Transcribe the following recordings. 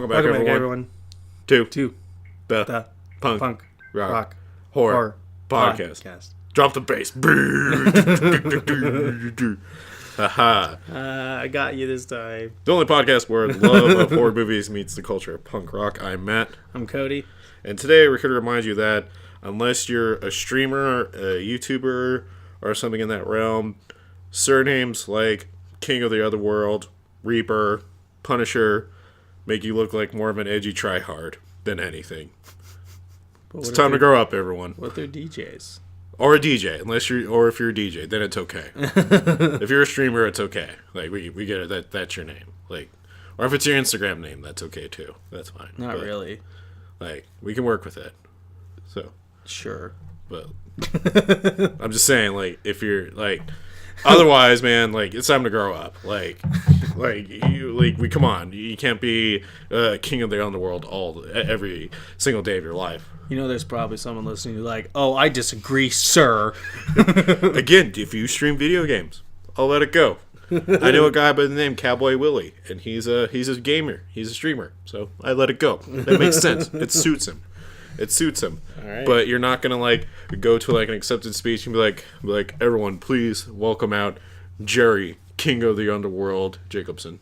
Welcome back, everyone. To the Punk Rock Horror Podcast. Drop the bass. I got you this time. The only podcast where the love of horror movies meets the culture of punk rock. I'm Matt. I'm Cody. And today we're here to remind you that unless you're a streamer, a YouTuber, or something in that realm, surnames like King of the Otherworld, Reaper, Punisher make you look like more of an edgy tryhard than anything. It's time to grow up, everyone. What if they're DJs? Or a DJ, if you're a DJ, then it's okay. If you're a streamer, it's okay. Like we get it. That's your name. Like, or if it's your Instagram name, that's okay too. That's fine. Not really. Like, we can work with it. So sure. But I'm just saying, like, if you're like, otherwise, man, like, it's time to grow up. We come on. You can't be king of the underworld every single day of your life. You know, there's probably someone listening who's like, "Oh, I disagree, sir." Again, if you stream video games, I'll let it go. I know a guy by the name Cowboy Willie, and he's a gamer. He's a streamer, so I let it go. That makes sense. It suits him. All right. But you're not gonna like go to like an acceptance speech and be like, everyone, please welcome out Jerry, King of the Underworld, Jacobson.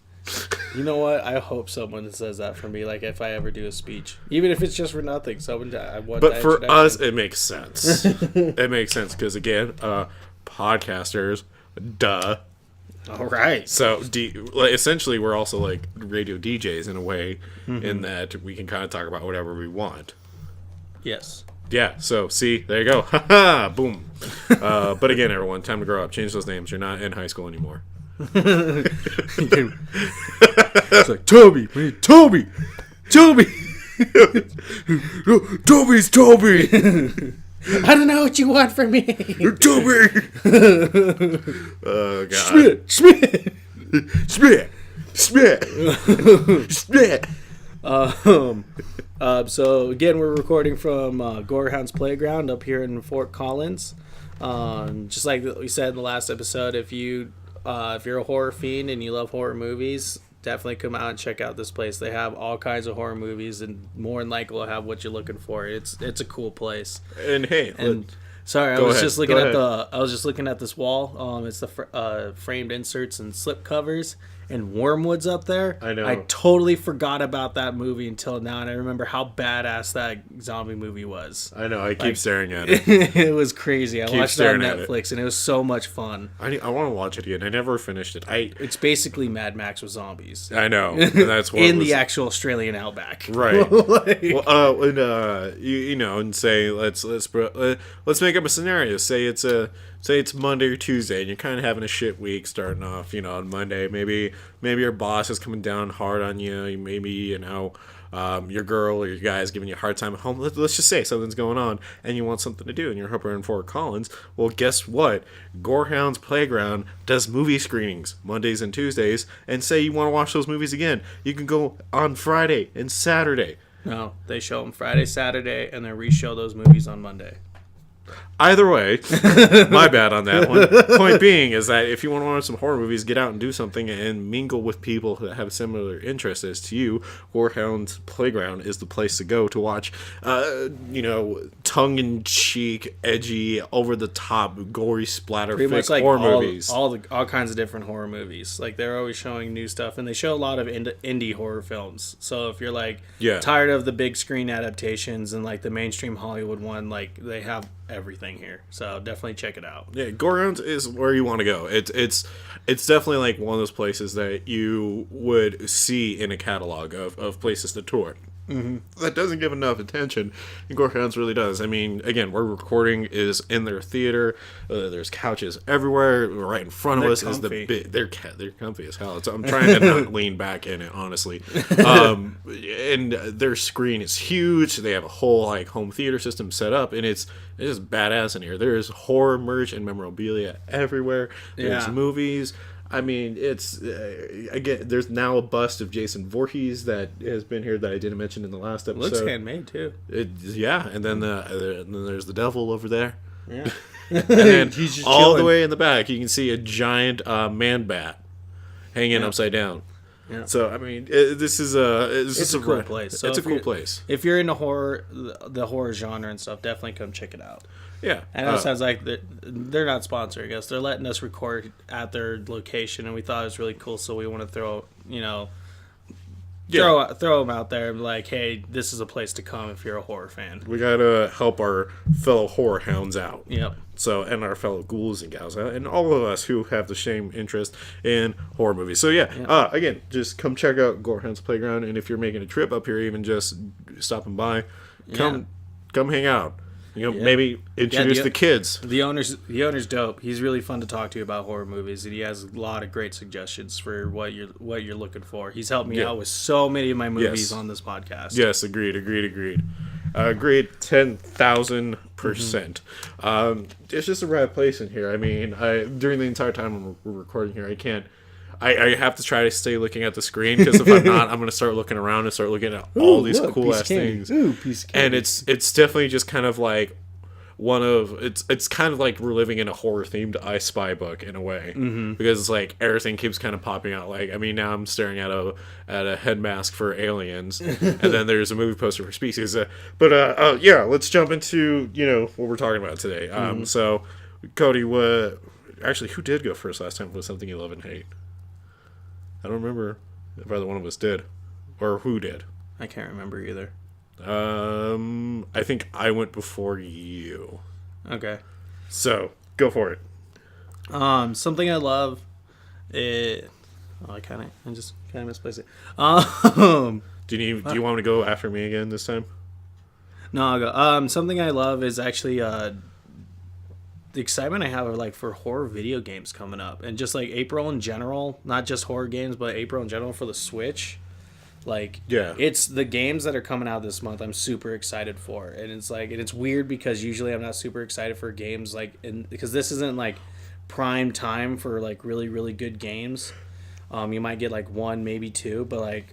You know what? I hope someone says that for me. Like if I ever do a speech, even if it's just for nothing, I want. But for us, it makes sense. It makes sense because again, podcasters, duh. All right. So essentially, we're also like radio DJs in a way, in that we can kind of talk about whatever we want. Yes. Yeah, so, see, there you go. Ha-ha! Boom. But again, everyone, time to grow up. Change those names. You're not in high school anymore. It's like, Toby! We need Toby! Toby's Toby! I don't know what you want from me! Toby! Oh, God. Schmidt! So again, we're recording from Gorehound's Playground up here in Fort Collins. Just like we said in the last episode, if you're a horror fiend and you love horror movies, definitely come out and check out this place. They have all kinds of horror movies, and more than likely will have what you're looking for. It's a cool place. And hey, sorry, I was just looking at this wall. It's the framed inserts and slip covers. And Wormwood's up there. I know. I totally forgot about that movie until now, and I remember how badass that zombie movie was. I know. I keep staring at it. It was crazy. I watched it on Netflix, and it was so much fun. I want to watch it again. I never finished it. It's basically Mad Max with zombies. I know. And that's what in the actual Australian outback. Right. And say let's make up a scenario. Say it's Monday or Tuesday, and you're kind of having a shit week starting off. On Monday, maybe your boss is coming down hard on you. Maybe your girl or your guy is giving you a hard time at home. Let's just say something's going on, and you want something to do, and you're up in Fort Collins. Well, guess what? Gorehound's Playground does movie screenings Mondays and Tuesdays, and say you want to watch those movies again, you can go on Friday and Saturday. No, they show them Friday, Saturday, and then re-show those movies on Monday. Either way, my bad on that one. Point being is that if you want to watch some horror movies, get out and do something and mingle with people that have similar interests as to you. Gorehound's Playground is the place to go to watch, tongue-in-cheek, edgy, over-the-top, gory, splatter-fix horror movies. All kinds of different horror movies. Like, they're always showing new stuff, and they show a lot of indie horror films. So if you're, tired of the big screen adaptations and, the mainstream Hollywood one, they have everything here, so definitely check it out. Yeah, Gorehound's is where you want to go. It's definitely one of those places that you would see in a catalog of places to tour. Mm-hmm. That doesn't give enough attention, and Gorehound's really does. I mean, again, we're recording is in their theater. There's couches everywhere. Right in front of us is they're comfy as hell. I'm trying to not lean back in it, honestly. And their screen is huge. They have a whole home theater system set up, and it's just badass in here. There is horror merch and memorabilia everywhere. There's movies. I mean, it's again. There's now a bust of Jason Voorhees that has been here that I didn't mention in the last episode. Looks handmade too. And then there's the devil over there. Yeah, and then all the way in the back, you can see a giant man bat hanging upside down. Yeah. So I mean, this is a cool place. So it's a cool place. If you're into horror, the horror genre and stuff, definitely come check it out. Yeah. And it sounds like they're not sponsoring us. They're letting us record at their location, and we thought it was really cool. So we want to throw them out there and be like, hey, this is a place to come if you're a horror fan. We gotta help our fellow horror hounds out. Yep. So, and our fellow ghouls and gals out, and all of us who have the same interest in horror movies. So yeah. Again, just come check out Gorehound's Playground, and if you're making a trip up here, even just stopping by, come hang out. Maybe introduce the kids. The owner's dope. He's really fun to talk to about horror movies, and he has a lot of great suggestions for what you're looking for. He's helped me out with so many of my movies on this podcast. Yes, agreed. Agreed 10,000%. It's just a rad place in here. I mean, during the entire time we're recording here, I have to try to stay looking at the screen, because if I'm not, I'm going to start looking around and start looking at all these cool ass things. Ooh, piece of candy. And it's definitely just kind of like it's kind of like we're living in a horror themed I Spy book in a way, because it's like everything keeps kind of popping out. Like, I mean, now I'm staring at a head mask for Aliens, and then there's a movie poster for Species. Let's jump into what we're talking about today. So Cody, who did go first last time with something you love and hate? I don't remember if either one of us did, or who did. I can't remember either. I think I went before you. Okay. So, go for it. Something I love I just kind of misplaced it. Do you want me to go after me again this time? No, I'll go. Something I love is actually the excitement I have for horror video games coming up, and just like April in general, not just horror games, but April in general for the Switch. It's the games that are coming out this month I'm super excited for, and it's weird because usually I'm not super excited for games because this isn't prime time for really, really good games. You might get one, maybe two, but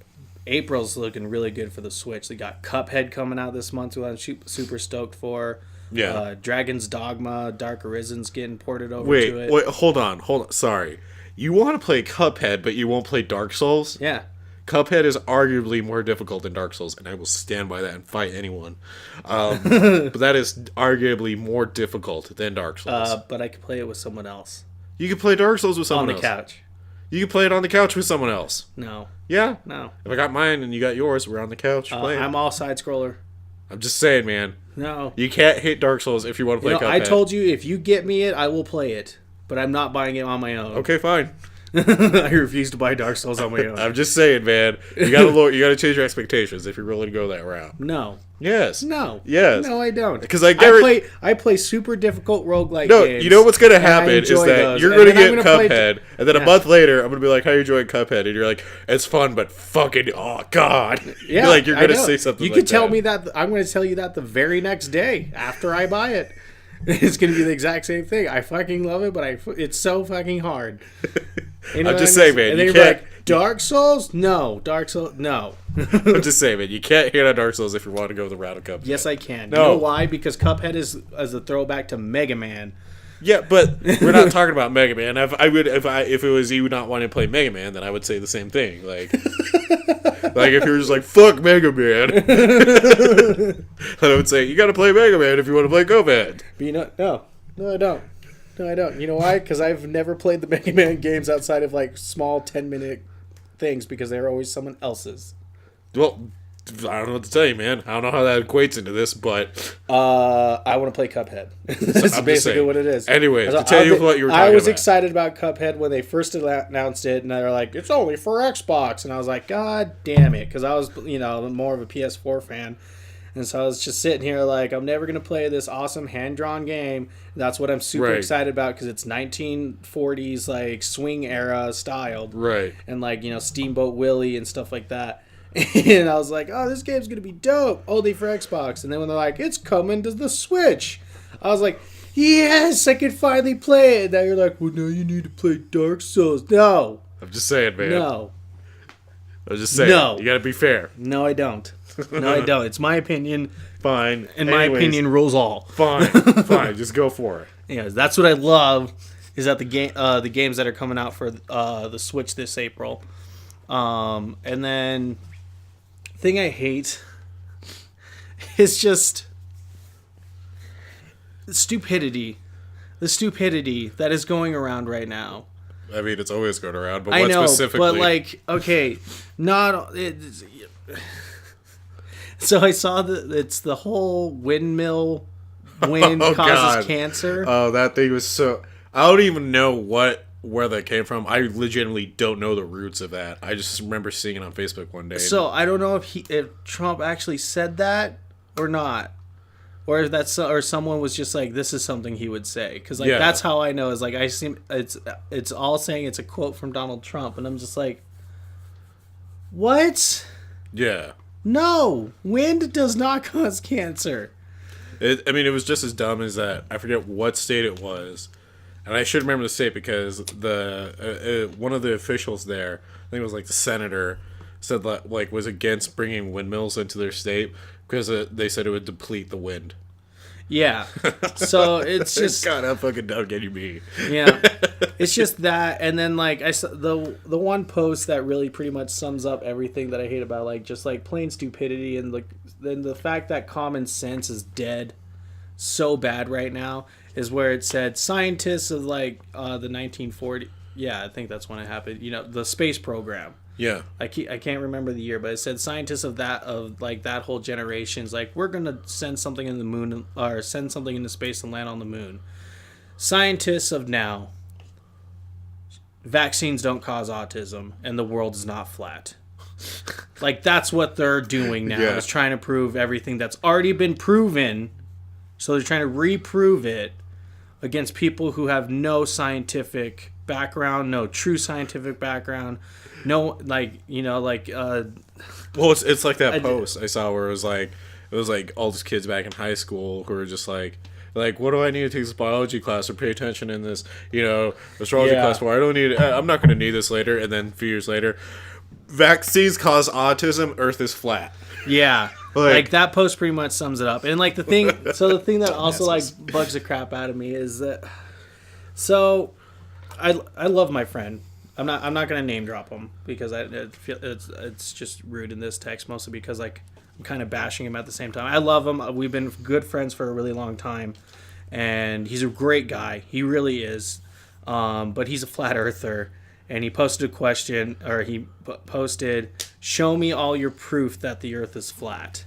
April's looking really good for the Switch. They got Cuphead coming out this month, who I'm super stoked for. Yeah. Dragon's Dogma, Dark Arisen's getting ported over to it. Wait, hold on. Sorry. You want to play Cuphead, but you won't play Dark Souls? Yeah. Cuphead is arguably more difficult than Dark Souls, and I will stand by that and fight anyone. But that is arguably more difficult than Dark Souls. But I could play it with someone else. You can play Dark Souls with someone else. On the couch. You can play it on the couch with someone else. No. Yeah? No. If I got mine and you got yours, we're on the couch playing. I'm all side-scroller. I'm just saying, man. No. You can't hit Dark Souls if you want to play Cuphead. I told you, if you get me it, I will play it. But I'm not buying it on my own. Okay, fine. I refuse to buy Dark Souls on my own. I'm just saying, man. You gotta change your expectations if you're willing to go that route. No. Yes. No. Yes. No, I don't. Because I play super difficult roguelike games. You know what's gonna happen is that you're gonna get Cuphead, and then a month later, I'm gonna be like, "How are you enjoying Cuphead?" And you're like, "It's fun, but fucking oh god." Yeah. You're gonna say something. You could tell me that. I'm gonna tell you that the very next day after I buy it. It's gonna be the exact same thing. I fucking love it, but it's so fucking hard. I'm just saying, man. And then you're like, Dark Souls? No. Dark Souls? No. I'm just saying, man. You can't hit on Dark Souls if you want to go the route of Cuphead. Yes, I can. No. You know why? Because Cuphead is a throwback to Mega Man. Yeah, but we're not talking about Mega Man. If it was you not wanting to play Mega Man, then I would say the same thing. If you're just like, fuck Mega Man, then I would say you got to play Mega Man if you want to play Cuphead. But no, I don't. No, I don't. You know why? Because I've never played the Mega Man games outside of small 10-minute things because they're always someone else's. Well, I don't know what to tell you, man. I don't know how that equates into this, but I want to play Cuphead. That's basically what it is. Anyways, to tell you what you were talking about. I was excited about Cuphead when they first announced it, and they were like, "It's only for Xbox," and I was like, "God damn it!" Because I was, more of a PS4 fan. And so I was just sitting here I'm never going to play this awesome hand-drawn game. That's what I'm super excited about because it's 1940s, swing era styled. Right. And, Steamboat Willie and stuff like that. And I was like, oh, this game's going to be dope. Only for Xbox. And then when they're like, it's coming to the Switch. I was like, yes, I can finally play it. And now you're like, well, no, you need to play Dark Souls. No. I'm just saying, man. No. I was just saying. No. You got to be fair. No, I don't. No, I don't. It's my opinion. Fine. And my opinion rules all. Fine. Fine. Just go for it. Yeah, that's what I love. Is that the games that are coming out for the Switch this April. And then thing I hate is just stupidity. The stupidity that is going around right now. I mean, it's always going around, but I what know, specifically? but like, okay, not. So I saw it's the whole windmill wind Oh, causes God. cancer. Oh, that thing was so... I don't even know where that came from. I legitimately don't know the roots of that. I just remember seeing it on Facebook one day. So I don't know if Trump actually said that or not, or if or someone was just like, this is something he would say, because like that's how I know is like it's all saying it's a quote from Donald Trump, and I'm just like, what? Yeah. No, wind does not cause cancer. It was just as dumb as that. I forget what state it was, and I should remember the state because the one of the officials there, I think it was like the senator, said that like was against bringing windmills into their state because they said it would deplete the wind. Yeah, so it's just God, how fucking dumb can you be? Yeah, it's just that, and then like I saw the one post that really pretty much sums up everything that I hate about like just like plain stupidity, and like then the fact that common sense is dead so bad right now is where it said scientists of like the 1940s. Yeah, I think that's when it happened. You know, the space program. Yeah. I can't remember the year, but it said scientists of that whole generation's like, we're gonna send something in the moon or send something into space and land on the moon. Scientists of now, vaccines don't cause autism and the world is not flat. Like that's what they're doing now, is trying to prove everything that's already been proven. So they're trying to reprove it against people who have no scientific background, no true scientific background. No, like, you know, like... well, it's like that post I saw where it was like all these kids back in high school who were just like, what do I need to take this biology class or pay attention in this, astrology class for? I'm not going to need this later. And then a few years later, vaccines cause autism, Earth is flat. Yeah. Like that post pretty much sums it up. And like the thing that also like bugs the crap out of me is that, so I love my friend. I'm not gonna name drop him because I feel it's just rude in this text, mostly because like I'm kind of bashing him at the same time. I love him. We've been good friends for a really long time, and he's a great guy. He really is. But he's a flat earther, and he posted a question, or he posted, "Show me all your proof that the Earth is flat,"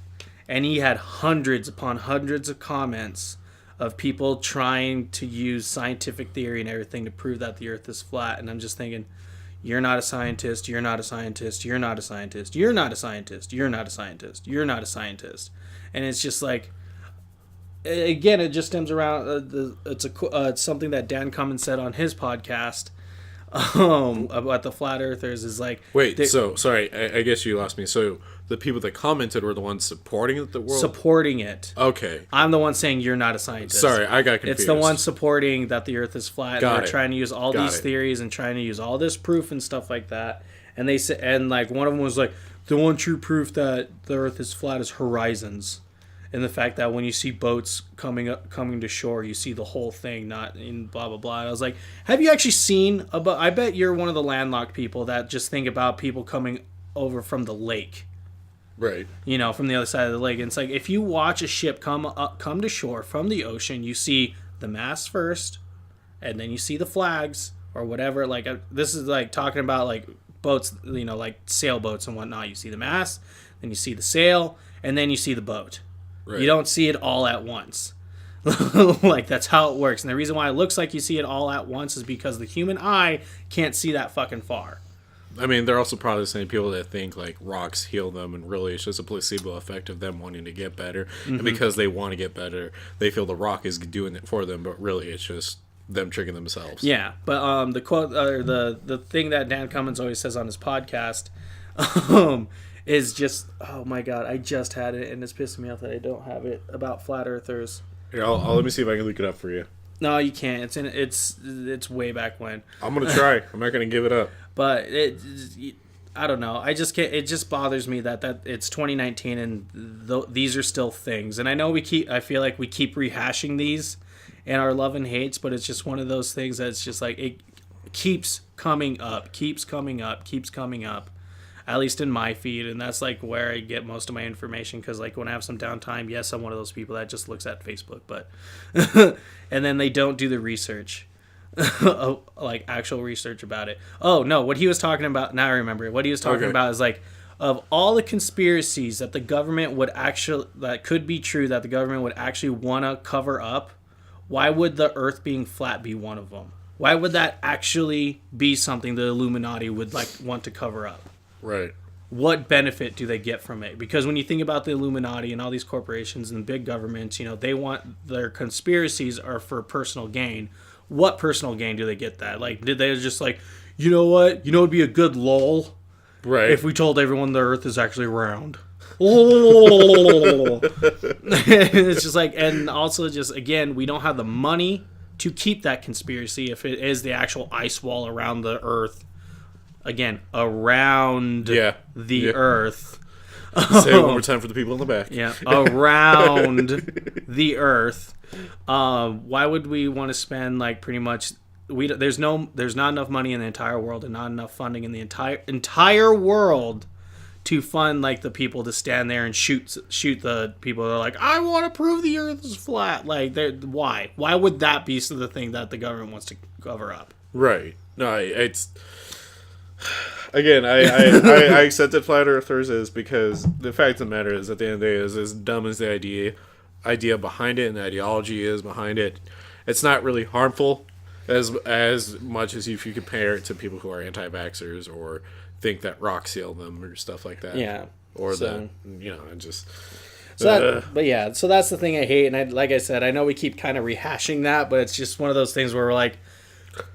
and he had hundreds upon hundreds of comments of people trying to use scientific theory and everything to prove that the Earth is flat. And I'm just thinking, you're not a scientist, you're not a scientist, you're not a scientist, you're not a scientist, you're not a scientist, you're not a scientist. And it's just like, again, it just stems around, it's something that Dan Cummins said on his podcast about the flat earthers is like... Wait, sorry, I guess you lost me. So the people that commented were the ones supporting the world? Supporting it. Okay. I'm the one saying you're not a scientist. Sorry, I got confused. It's the one supporting that the Earth is flat. Got and they're it. trying to use all these theories and trying to use all this proof and stuff like that. And they said, and like one of them was like, the one true proof that the Earth is flat is horizons, and the fact that when you see boats coming to shore, you see the whole thing, not in blah blah blah. And I was like, have you actually seen a boat? I bet you're one of the landlocked people that just think about people coming over from the lake. Right. You know, from the other side of the lake. And it's like, if you watch a ship come to shore from the ocean, you see the mast first, and then you see the flags or whatever. Like, this is like talking about like boats, you know, like sailboats and whatnot. You see the mast, then you see the sail, and then you see the boat. Right. You don't see it all at once. Like, that's how it works. And the reason why it looks like you see it all at once is because the human eye can't see that fucking far. I mean, they're also probably the same people that think, like, rocks heal them, and really it's just a placebo effect of them wanting to get better. Mm-hmm. And because they want to get better, they feel the rock is doing it for them, but really it's just them tricking themselves. Yeah, but the quote, or the thing that Dan Cummins always says on his podcast is just, oh my god, I just had it, and it's pissing me off that I don't have it, about flat earthers. Here, I'll let me see if I can look it up for you. No, you can't. It's way back when. I'm gonna try. I'm not gonna give it up. But I don't know. I just can't. It just bothers me that it's 2019 and these are still things. And I know I feel like we keep rehashing these in our love and hates, but it's just one of those things that's just like it keeps coming up, keeps coming up, keeps coming up. at least in my feed, and that's like where I get most of my information. Because like when I have some downtime, yes, I'm one of those people that just looks at Facebook, but and then they don't do the research. Like actual research about it. Oh no, what he was talking about, now I remember, what he was talking about is like, of all the conspiracies that the government would actually, that could be true, that the government would actually want to cover up, why would the earth being flat be one of them? Why would that actually be something the Illuminati would like want to cover up? Right. What benefit do they get from it? Because when you think about the Illuminati and all these corporations and big governments, they want their conspiracies are for personal gain. What personal gain do they get that? Like, did they just like, you know what? It'd be a good lull, right? If we told everyone the Earth is actually round. It's just like, and also just again, we don't have the money to keep that conspiracy if it is the actual ice wall around the Earth. Again, around the Earth. Say it one more time for the people in the back. Yeah, around the Earth. Why would we want to spend like pretty much? There's not enough money in the entire world and not enough funding in the entire world to fund like the people to stand there and shoot the people that are like, I want to prove the Earth is flat. Like, why would that be the thing that the government wants to cover up? Right. No, it's. Again, I accepted flat earthers is because the fact of the matter is, at the end of the day, is as dumb as the idea behind it and the ideology is behind it, it's not really harmful as much as if you compare it to people who are anti-vaxxers or think that rocks heal them or stuff like that. Yeah. Or so that's the thing I hate, and like I said, I know we keep kind of rehashing that, but it's just one of those things where we're like,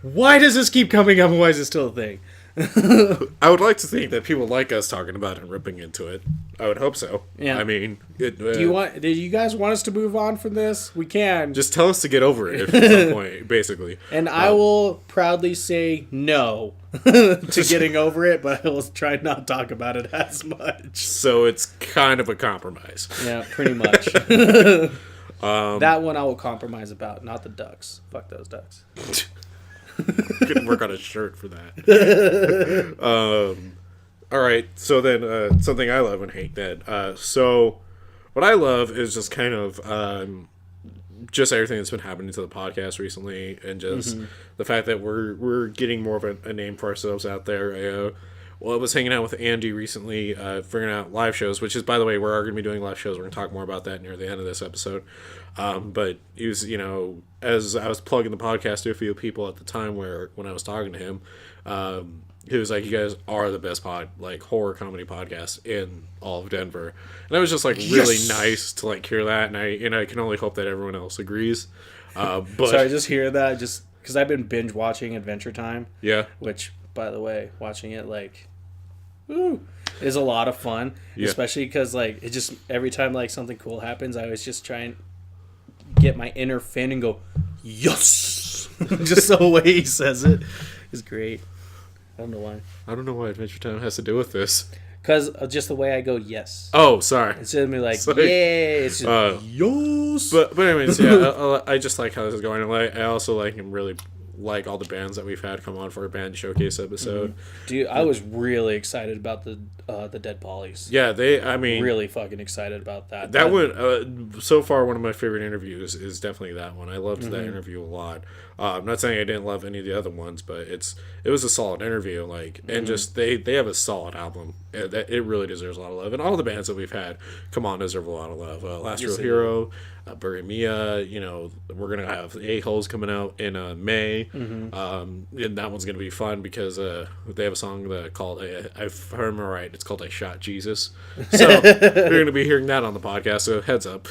why does this keep coming up and why is it still a thing? I would like to think that people like us talking about it and ripping into it. I would hope so. Yeah. I mean, do you guys want us to move on from this? We can. Just tell us to get over it at some point, basically. And I will proudly say no to getting over it, but I will try not to talk about it as much. So it's kind of a compromise. Yeah, pretty much. That one I will compromise about, not the ducks. Fuck those ducks. Couldn't work on a shirt for that. All right, so then something I love and hate then. So what I love is just kind of just everything that's been happening to the podcast recently, and just the fact that we're getting more of a name for ourselves out there. Well, I was hanging out with Andy recently, figuring out live shows, which is, by the way, we're going to be doing live shows. We're going to talk more about that near the end of this episode. But he was, as I was plugging the podcast to a few people at the time when I was talking to him, he was like, you guys are the best horror comedy podcast in all of Denver. And it was just really nice to hear that. And I can only hope that everyone else agrees. But sorry, just hear that just because I've been binge watching Adventure Time. Yeah. Which, by the way, watching it is a lot of fun, especially because it just every time something cool happens, I always just try and get my inner Finn and go yes, just the way he says it is great. I don't know why Adventure Time has to do with this. Because of just the way I go yes. Oh, sorry. Instead of me yeah, it's just yes. But anyways, yeah, I just like how this is going. I also really like all the bands that we've had come on for a band showcase episode. Dude, I was really excited about the Dead Pollies. Yeah, really fucking excited about that. That one, so far, one of my favorite interviews is definitely that one. I loved that interview a lot. I'm not saying I didn't love any of the other ones, but it was a solid interview. And just they have a solid album. It really deserves a lot of love, and all the bands that we've had come on deserve a lot of love. Last Real Hero, Bury Mia. We're gonna have A-Holes coming out in May. And that one's gonna be fun because they have a song called if I remember right, it's called "I Shot Jesus." So we're gonna be hearing that on the podcast. So heads up.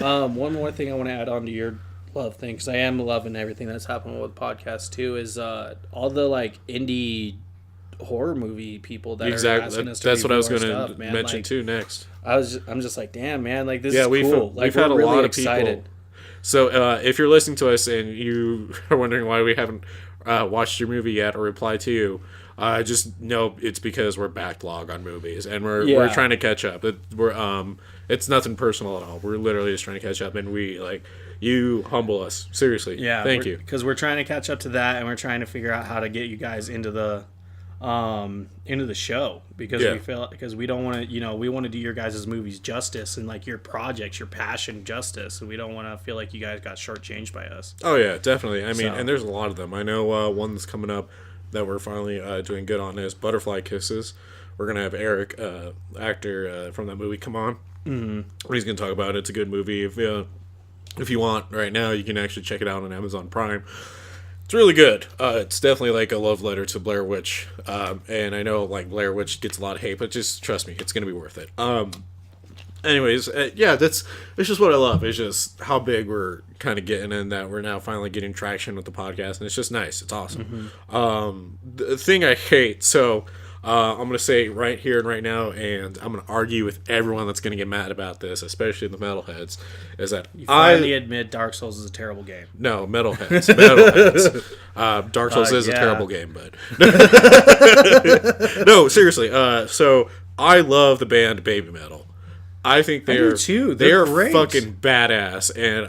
One more thing I want to add on to your love thing, because I am loving everything that's happening with the podcast too, is all the indie horror movie people that are asking us to that's what I was going to mention too next. I'm just damn man, this is cool. We've had a lot of excited people. So if you're listening to us and you are wondering why we haven't watched your movie yet or replied to you, just know it's because we're backlog on movies and we're trying to catch up. It's nothing personal at all. We're literally just trying to catch up, and we you humble us seriously. Yeah, thank you, because we're trying to catch up to that, and we're trying to figure out how to get you guys into the into the show because Yeah. we feel because we don't want to, we want to do your guys' movies justice and like your projects, your passion justice, and we don't want to feel like you guys got shortchanged by us. Oh yeah, definitely. I mean, So- and there's a lot of them. I know one that's coming up that we're finally doing good on is Butterfly Kisses. We're gonna have Eric, actor from that movie, come on. Mm-hmm. He's gonna talk about it. It's a good movie. If you want right now, you can actually check it out on Amazon Prime. It's really good. It's definitely like a love letter to Blair Witch. And I know like Blair Witch gets a lot of hate, but just trust me, it's gonna be worth it. Anyways, yeah, it's just what I love. It's just how big we're kind of getting, and that we're now finally getting traction with the podcast, and it's just nice. It's awesome. Mm-hmm. The thing I hate, so I'm going to say right here and right now, and I'm going to argue with everyone that's going to get mad about this, especially the metalheads, is that You finally admit Dark Souls is a terrible game. No, metalheads. Metalheads. Dark Souls is a terrible game, but... No, seriously. So, I love the band Baby Metal. I think they're do too. They're great. fucking badass, and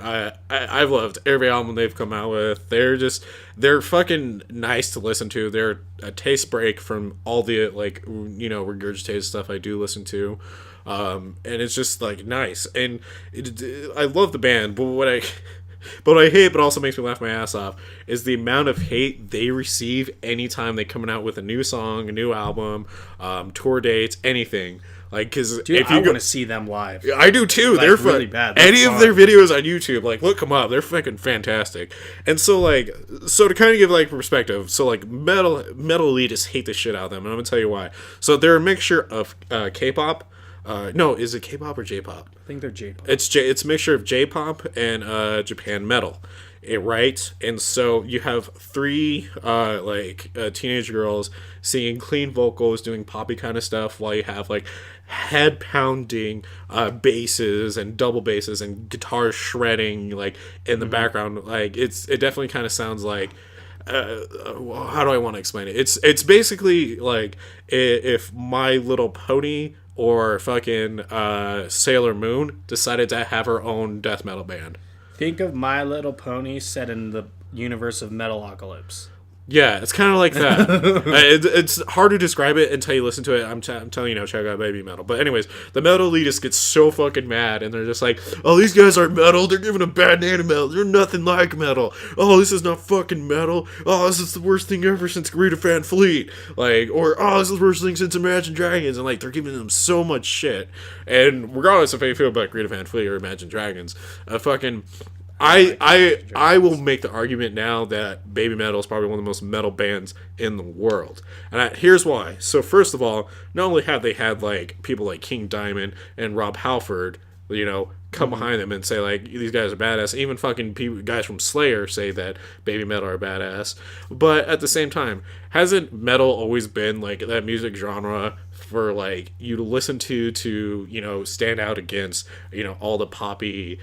I've loved every album they've come out with. They're fucking nice to listen to. They're a taste break from all the like regurgitated stuff I do listen to, and it's just like nice. And I love the band, but what I hate, but also makes me laugh my ass off, is the amount of hate they receive anytime they coming out with a new song, a new album, tour dates, anything. Like, because if you I want to see them live. I do too. Like, They're really bad. Any of their videos on YouTube, like, look them up. They're fucking fantastic. And so, like, to kind of give like perspective, so like metal elitists hate the shit out of them, and I'm gonna tell you why. So they're a mixture of K-pop. No, is it K-pop or J-pop? I think they're J-pop. It's a mixture of J-pop and Japan metal. Right? And so you have three teenage girls singing clean vocals, doing poppy kind of stuff, while you have like head pounding basses and double basses and guitars shredding like in the background. Like it definitely kind of sounds like how do I want to explain it? It's basically like if My Little Pony or fucking Sailor Moon decided to have her own death metal band. Think of My Little Pony set in the universe of Metalocalypse. Yeah, it's kind of like that. It's hard to describe it until you listen to it. I'm telling you now, check out Baby Metal. But anyways, the metal elitists get so fucking mad, and they're just like, oh, these guys aren't metal. They're giving a bad name to metal. They're nothing like metal. Oh, this is not fucking metal. Oh, this is the worst thing ever since Greta Van Fleet. Like, or, oh, this is the worst thing since Imagine Dragons. And, like, they're giving them so much shit. And regardless if how you feel about Greta Van Fleet or Imagine Dragons, I will make the argument now that Baby Metal is probably one of the most metal bands in the world. And here's why. So first of all, not only have they had like people like King Diamond and Rob Halford, come behind them and say like these guys are badass. Even fucking guys from Slayer say that Baby Metal are badass. But at the same time, hasn't metal always been like that music genre for like you to listen to stand out against all the poppy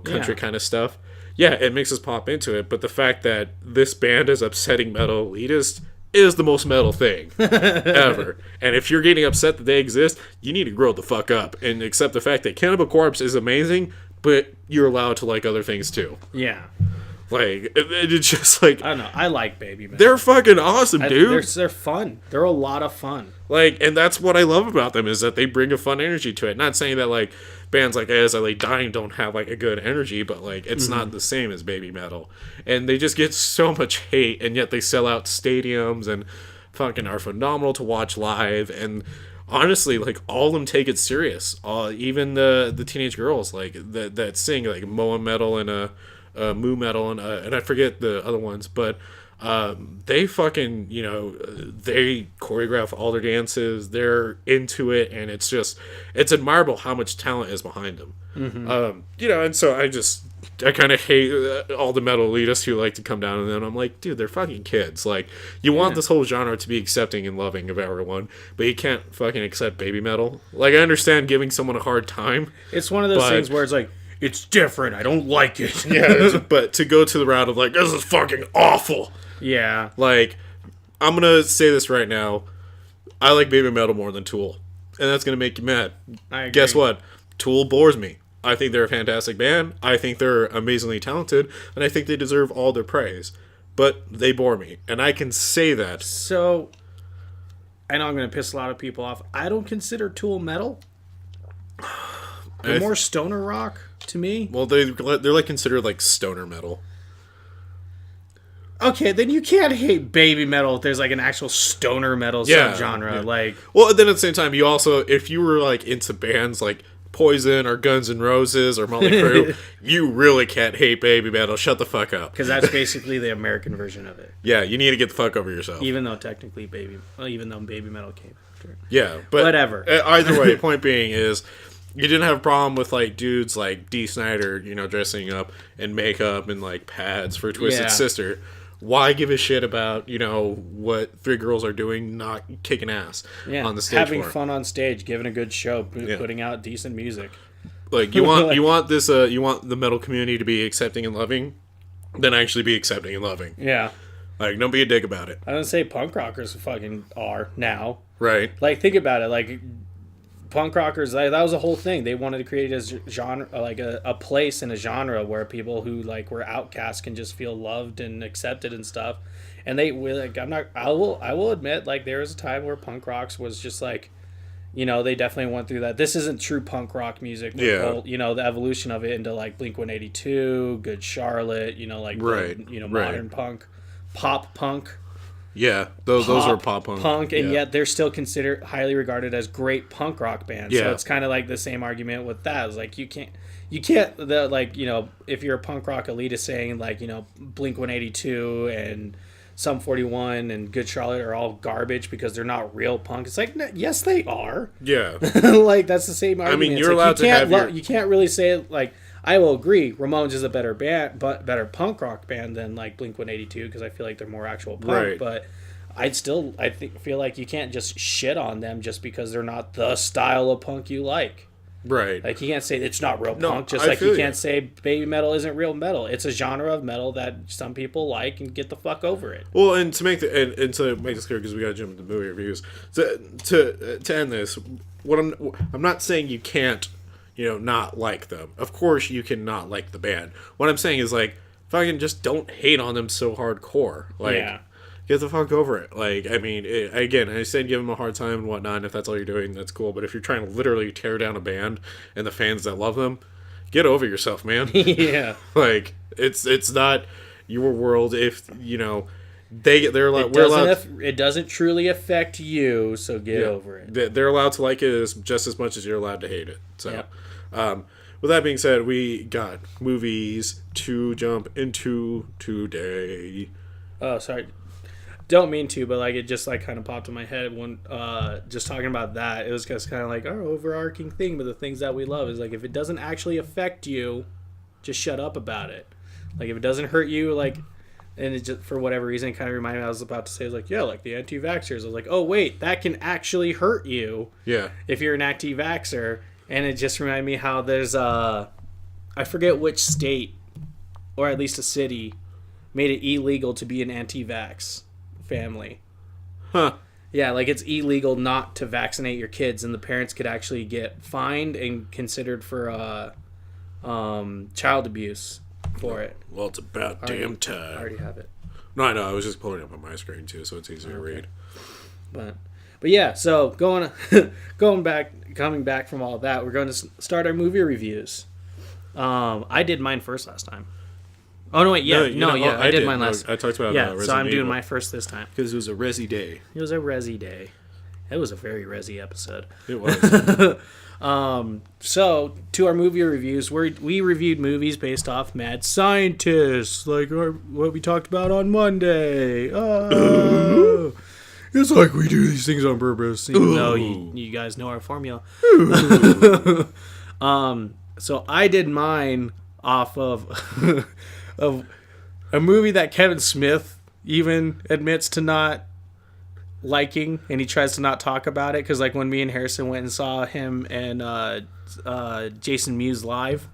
country kind of stuff? Yeah, it makes us pop into it. But the fact that this band is upsetting metal elitists is the most metal thing ever. And if you're getting upset that they exist, you need to grow the fuck up and accept the fact that Cannibal Corpse is amazing, but you're allowed to like other things too. Yeah. Like, it's just like... I don't know. I like Baby Metal. They're fucking awesome, dude. They're fun. They're a lot of fun. Like, and that's what I love about them, is that they bring a fun energy to it. Not saying that, like, bands like As I Lay Dying don't have, like, a good energy, but, like, it's not the same as Baby Metal. And they just get so much hate, and yet they sell out stadiums and fucking are phenomenal to watch live. And honestly, like, all of them take it serious. Even the teenage girls, like, that sing, like, Moa Metal and Moo Metal and I forget the other ones, but they fucking they choreograph all their dances. They're into it, and it's admirable how much talent is behind them. And so I kind of hate all the metal elitists who like to come down on them. I'm like, dude, they're fucking kids. Like, you want this whole genre to be accepting and loving of everyone, but you can't fucking accept Baby Metal. Like, I understand giving someone a hard time. It's one of those things where it's like, it's different. I don't like it. Yeah, but to go to the route of like, this is fucking awful. Yeah. Like, I'm going to say this right now. I like Baby Metal more than Tool. And that's going to make you mad. I agree. Guess what? Tool bores me. I think they're a fantastic band. I think they're amazingly talented. And I think they deserve all their praise. But they bore me. And I can say that. So, I know I'm going to piss a lot of people off. I don't consider Tool metal. They're more stoner rock to me. Well, they're like considered like stoner metal. Okay, then you can't hate baby metal if there's like an actual stoner metal subgenre. Yeah. Like, well, then at the same time, you also, if you were like into bands like Poison or Guns N' Roses or Motley Crue, you really can't hate baby metal. Shut the fuck up. Because that's basically the American version of it. Yeah, you need to get the fuck over yourself. Even though baby metal came after it. Yeah, but whatever. Either way, point being is, you didn't have a problem with like dudes like Dee Snider, dressing up in makeup and like pads for Twisted Sister. Why give a shit about, what three girls are doing, not kicking ass on the stage? Having fun on stage, giving a good show, putting out decent music. Like you want you want the metal community to be accepting and loving, then actually be accepting and loving. Yeah. Like, don't be a dick about it. I don't say punk rockers fucking are now. Right. Like, think about it. Like, punk rockers, that was a whole thing. They wanted to create a genre, like a place in a genre where people who like were outcasts can just feel loved and accepted and stuff. And they like, I will admit, like, there was a time where punk rocks was just like, they definitely went through that. This isn't true punk rock music. Yeah. The evolution of it into like Blink-182, Good Charlotte, like modern punk, pop punk. Yeah, those are pop punk. And yet they're still considered highly regarded as great punk rock bands. Yeah. So it's kind of like the same argument with that. It's like you can't if you're a punk rock elitist saying like, Blink-182 and Sum 41 and Good Charlotte are all garbage because they're not real punk. It's like, yes, they are. Yeah. Like, that's the same argument. I mean, you're allowed to have you can't really say, like, I will agree, Ramones is a better band, but better punk rock band than, like, Blink-182 because I feel like they're more actual punk. Right. But feel like you can't just shit on them just because they're not the style of punk you like. Right. Like, you can't say it's not real punk, just like you can't say baby metal isn't real metal. It's a genre of metal that some people like and get the fuck over it. Well, and to make this clear, because we got to jump into movie reviews, to end this, I'm not saying you can't, not like them. Of course you can not like the band. What I'm saying is, like, fucking just don't hate on them so hardcore. Like, get the fuck over it. Like, I mean, again, I said give them a hard time and whatnot, and if that's all you're doing, that's cool. But if you're trying to literally tear down a band and the fans that love them, get over yourself, man. Yeah. Like, it's not your world if, they're allowed... It doesn't truly affect you, so get over it. They're allowed to like it just as much as you're allowed to hate it. So, with that being said, we got movies to jump into today. Oh, sorry. Don't mean to, but like it just like kind of popped in my head when just talking about that. It was just kind of like our overarching thing, but the things that we love is like if it doesn't actually affect you, just shut up about it. Like if it doesn't hurt you, like, and it just for whatever reason, it kind of reminded me. I was about to say like like the anti-vaxxers. I was like, oh wait, that can actually hurt you. Yeah. If you're an anti-vaxxer, and it just reminded me how there's I forget which state, or at least a city, made it illegal to be an anti-vax family. Huh. Yeah, like it's illegal not to vaccinate your kids, and the parents could actually get fined and considered for child abuse for it. Well, it's about damn time. I already have it. No, I know. I was just pulling it up on my screen too, so it's easier to read. But yeah, so coming back from all of that, we're going to start our movie reviews. I did mine first last time. Oh, no, wait, I did mine last. I talked about so I'm doing my first this time. Because it was a Resi day. It was a Resi day. It was a very Resi episode. It was. So, to our movie reviews, we reviewed movies based off Mad Scientists, like what we talked about on Monday. It's like we do these things on purpose, even though you guys know our formula. So I did mine off of... of a movie that Kevin Smith even admits to not liking, and he tries to not talk about it, because like when me and Harrison went and saw him and Jason Mewes live,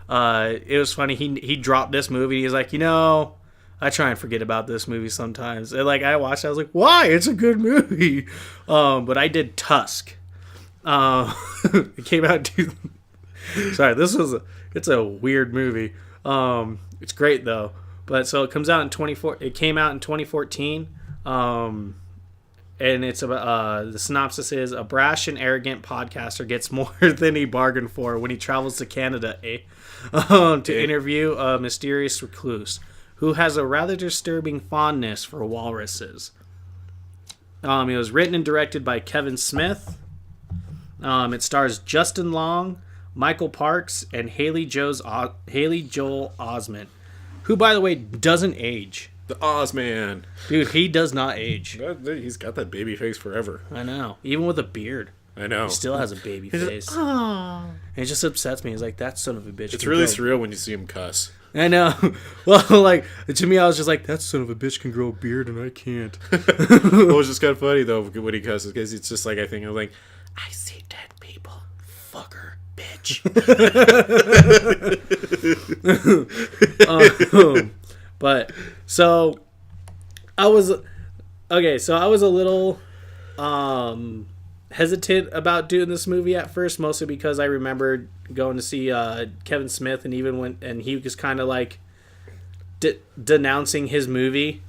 it was funny. He dropped this movie. He's like, I try and forget about this movie sometimes. And like I watched it, I was like, why? It's a good movie. But I did Tusk. It came out. Sorry, it's a weird movie. It's great though. But so it comes out in 2014. and it's about the synopsis is a brash and arrogant podcaster gets more than he bargained for when he travels to Canada, to interview a mysterious recluse who has a rather disturbing fondness for walruses. It was written and directed by Kevin Smith. It stars Justin Long, Michael Parks, and Haley Joel Osment, who, by the way, doesn't age. The Ozman. Dude, he does not age. He's got that baby face forever. I know. Even with a beard. I know. He still has a baby face. And it just upsets me. He's like, that son of a bitch. It's really surreal when you see him cuss. I know. Well, like, to me, I was just like, that son of a bitch can grow a beard and I can't. Well, it's just kind of funny, though, when he cusses, because it's just like, I think, I'm like, I see dead people. Fucker, bitch. But, so, I was a little hesitant about doing this movie at first, mostly because I remember going to see Kevin Smith, and he was kind of like denouncing his movie.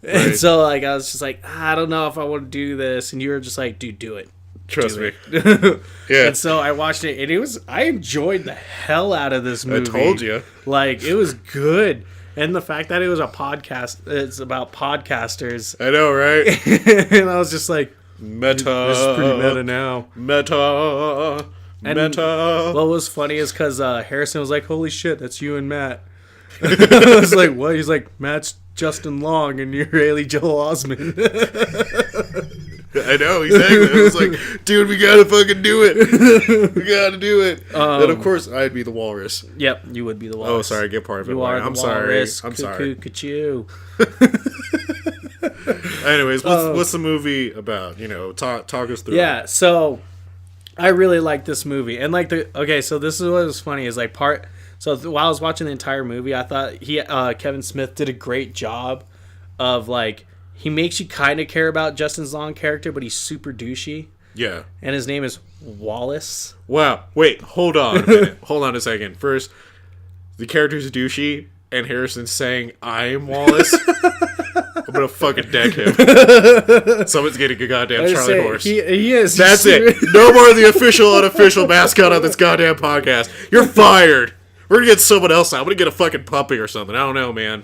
Right. And so, like, I was just like, I don't know if I want to do this, and you were just like, dude, do it. Trust me. Yeah. And so I watched it, and I enjoyed the hell out of this movie. I told you. Like, it was good. And the fact that it was a podcast, it's about podcasters. I know, right? And I was just like, meta. This is pretty meta now. Meta. What was funny is because Harrison was like, holy shit, that's you and Matt. I was like, what? He's like, Matt's Justin Long and you're Haley Joel Osment. I know, exactly. I was like, dude, we gotta fucking do it. We gotta do it. And of course, I'd be the walrus. Yep, you would be the walrus. Oh, sorry, get part of it. You are I'm the sorry. walrus. I'm sorry. Cuckoo. Anyways, what's the movie about? You know, talk us through it. Yeah, so I really like this movie. And like so this is what was funny is like while I was watching the entire movie, I thought Kevin Smith did a great job of like, he makes you kind of care about Justin Long's character, but he's super douchey. Yeah. And his name is Wallace. Wow. Wait, hold on a minute. Hold on a second. First, the character's douchey, and Harrison's saying, I'm Wallace. I'm gonna fucking deck him. Someone's getting a goddamn Charlie horse. He is. That's it. No more of the official, unofficial mascot on this goddamn podcast. You're fired. We're gonna get someone else out. I'm gonna get a fucking puppy or something. I don't know, man.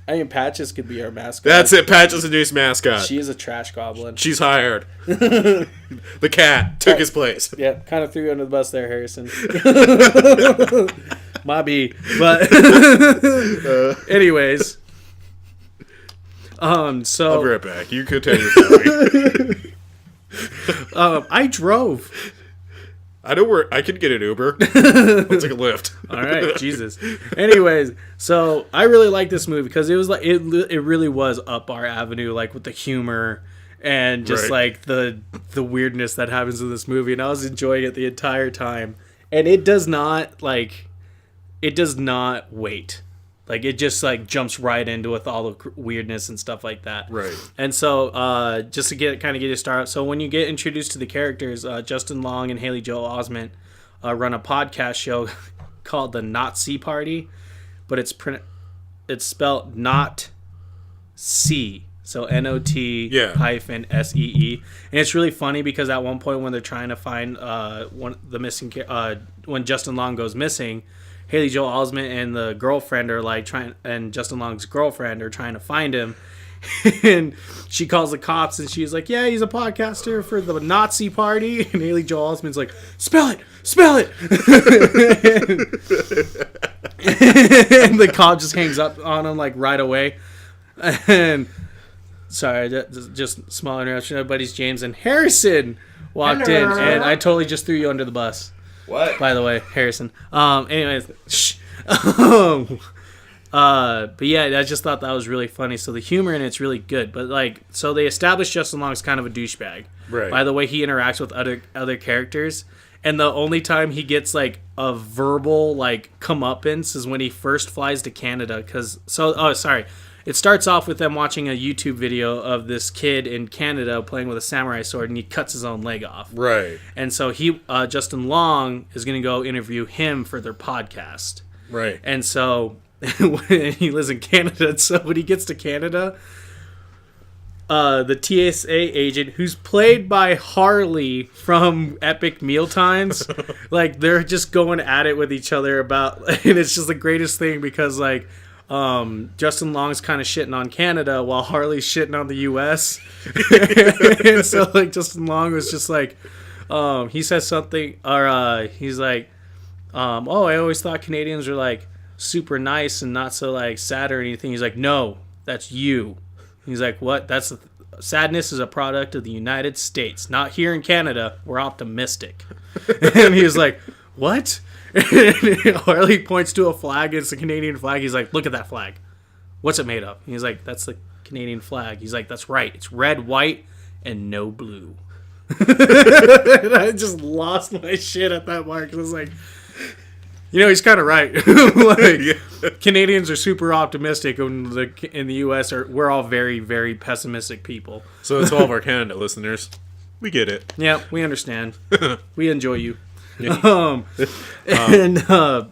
I mean, Patches could be our mascot. That's it. Patches is the new mascot. She is a trash goblin. She's hired. The cat took his place. Yeah, kind of threw you under the bus there, Harrison. Mobby. But anyways. So I'll be right back. You could tell your story. I drove. I know where I could get an Uber. I'll take a Lyft. All right, Jesus. Anyways, so I really like this movie because it was like it really was up our avenue, like with the humor and just like the weirdness that happens in this movie, and I was enjoying it the entire time. And it does not wait. Like, it just, like, jumps right into with all the weirdness and stuff like that. Right. And so, just to get you started, so when you get introduced to the characters, Justin Long and Haley Joel Osment run a podcast show called The Nazi Party, but it's spelled not C. So NOT -SEE. And it's really funny because at one point when they're trying to find when Justin Long goes missing, Haley Joel Osment and the girlfriend are like and Justin Long's girlfriend are trying to find him. And she calls the cops and she's like, yeah, he's a podcaster for the Nazi Party. And Haley Joel Osment's like, spell it. And the cop just hangs up on him like right away. And sorry, just small interruption. Everybody's James and Harrison walked in, and I totally just threw you under the bus. What? By the way, Harrison. Anyways, shh. But yeah, I just thought that was really funny. So the humor in it's really good. But like, so they established Justin Long as kind of a douchebag. Right. By the way he interacts with other characters, and the only time he gets like a verbal like comeuppance is when he first flies to Canada. It starts off with them watching a YouTube video of this kid in Canada playing with a samurai sword, and he cuts his own leg off. Right. And so Justin Long is going to go interview him for their podcast. Right. And so he lives in Canada, so when he gets to Canada, the TSA agent who's played by Harley from Epic Mealtimes. Like, they're just going at it with each other about, and it's just the greatest thing because, like, Justin Long's kind of shitting on Canada while Harley's shitting on the US. And so, like, Justin Long was just like, he says something, or he's like, oh, I always thought Canadians were, like, super nice and not so, like, sad or anything. He's like, no, that's you. He's like, what? Sadness is a product of the United States. Not here in Canada. We're optimistic. And he was like, what? And Harley points to a flag. It's a Canadian flag. He's like, look at that flag. What's it made of? He's like, that's the Canadian flag. He's like, that's right. It's red, white, and no blue. And I just lost my shit at that mark. I was like, you know, he's kind of right. Like, Canadians are super optimistic, and in the U.S. we're all very, very pessimistic people. So to all of our Canada listeners, we get it. Yeah, we understand. We enjoy you. Yeah.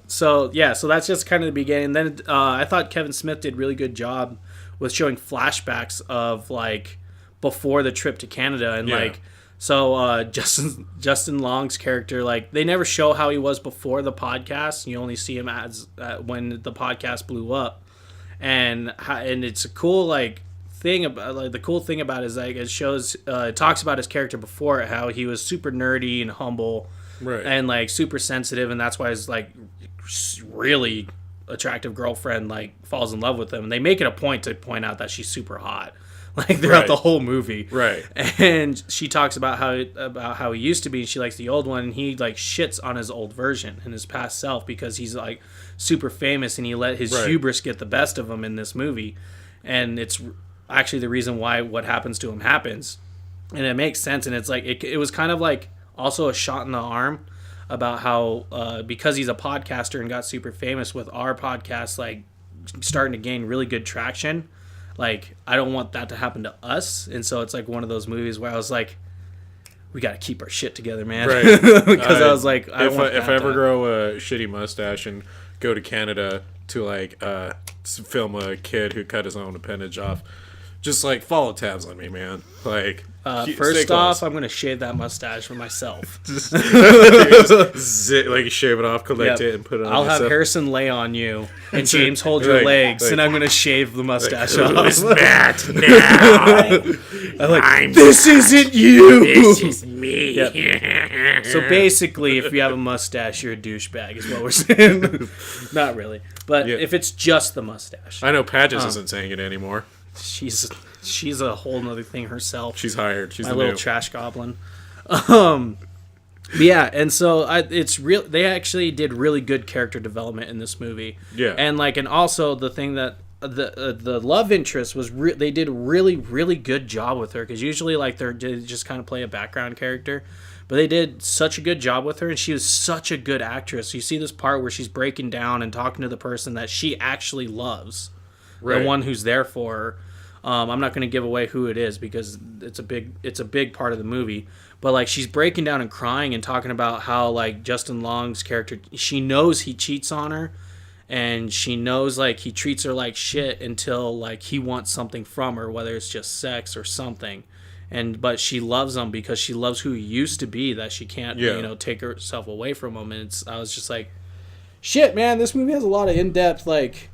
So that's just kind of the beginning. Then I thought Kevin Smith did a really good job with showing flashbacks of, like, before the trip to Canada, and like. So Justin Long's character, like, they never show how he was before the podcast. You only see him as when the podcast blew up, and it's a cool, like, thing about, like, the cool thing about it is, like, it talks about his character before, how he was super nerdy and humble, right, and, like, super sensitive, and that's why his, like, really attractive girlfriend, like, falls in love with him, and they make it a point to point out that she's super hot. Like, throughout the whole movie. Right. And she talks about how he used to be, and she likes the old one, and he, like, shits on his old version and his past self because he's, like, super famous, and he let his hubris get the best of him in this movie. And it's actually the reason why what happens to him happens. And it makes sense, and it's like, it was kind of like also a shot in the arm about how, because he's a podcaster and got super famous with our podcast, like, starting to gain really good traction. Like, I don't want that to happen to us. And so it's like one of those movies where I was like, we got to keep our shit together, man. Right. Because I was like, if I ever grow a shitty mustache and go to Canada to, like, film a kid who cut his own appendage off, just, like, follow tabs on me, man. Like, first off, I'm going to shave that mustache for myself. just shave it off, collect it, and put it on I'll yourself. have Harrison lay on you, and James hold your legs, and I'm going to shave the mustache off. Who's that now? I'm this isn't you! This is me. Yep. So basically, if you have a mustache, you're a douchebag, is what we're saying. Not really. But if it's just the mustache. I know Patches isn't saying it anymore. She's a whole nother thing herself. She's hired. She's my little trash goblin. Yeah, and so it's real. They actually did really good character development in this movie. Yeah, and also the thing that the love interest was they did a really, really good job with her, because usually, like, they just kind of play a background character, but they did such a good job with her, and she was such a good actress. You see this part where she's breaking down and talking to the person that she actually loves, the one who's there for her. I'm not going to give away who it is because it's a big part of the movie. But, like, she's breaking down and crying and talking about how, like, Justin Long's character, she knows he cheats on her, and she knows, like, he treats her like shit until, like, he wants something from her, whether it's just sex or something. But she loves him because she loves who he used to be, that she can't, take herself away from him. And I was just like, shit, man, this movie has a lot of in-depth, like,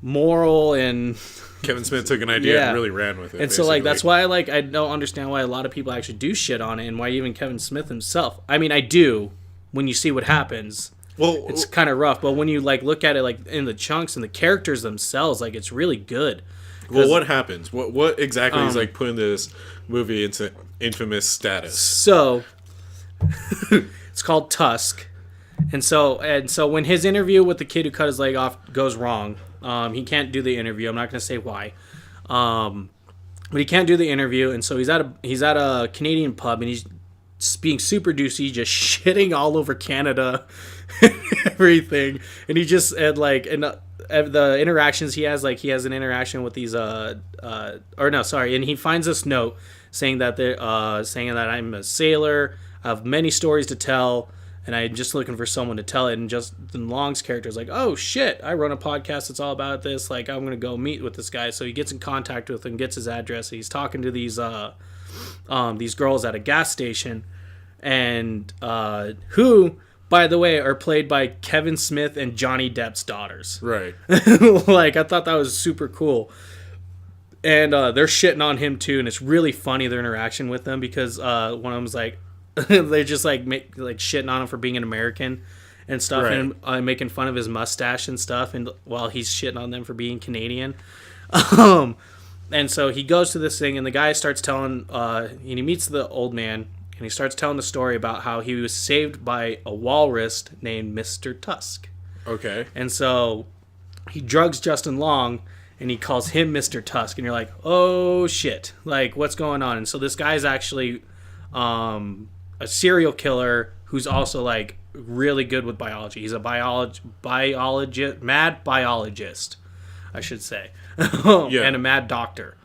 moral and Kevin Smith took an idea and really ran with it. And basically. So, like, that's why I don't understand why a lot of people actually do shit on it, and why even Kevin Smith himself. I mean, I do when you see what happens. Well, it's kind of rough, but when you, like, look at it, like, in the chunks and the characters themselves, like, it's really good. Well, what happens? What exactly is, like, putting this movie into infamous status? So it's called Tusk. And so when his interview with the kid who cut his leg off goes wrong, he can't do the interview. I'm not going to say why. But he can't do the interview, and so he's at a Canadian pub, and he's being super douchey, just shitting all over Canada and everything. And he just the interactions he has an interaction with these and he finds this note saying that I'm a sailor, I have many stories to tell, and I'm just looking for someone to tell it. And Justin Long's character is like, oh shit, I run a podcast that's all about this. Like, I'm gonna go meet with this guy. So he gets in contact with him, gets his address. And he's talking to these girls at a gas station, and who, by the way, are played by Kevin Smith and Johnny Depp's daughters. Right. Like, I thought that was super cool. And they're shitting on him too, and it's really funny, their interaction with them, because one of them's like, they're just like shitting on him for being an American and stuff, right. and making fun of his mustache and stuff, and while he's shitting on them for being Canadian. And so he goes to this thing, and the guy starts telling, and he meets the old man, and he starts telling the story about how he was saved by a walrus named Mr. Tusk. Okay. And so he drugs Justin Long, and he calls him Mr. Tusk, and you're like, oh shit, like, what's going on? And so this guy's actually a serial killer who's also like really good with biology. He's a mad biologist, I should say. Yeah. And a mad doctor.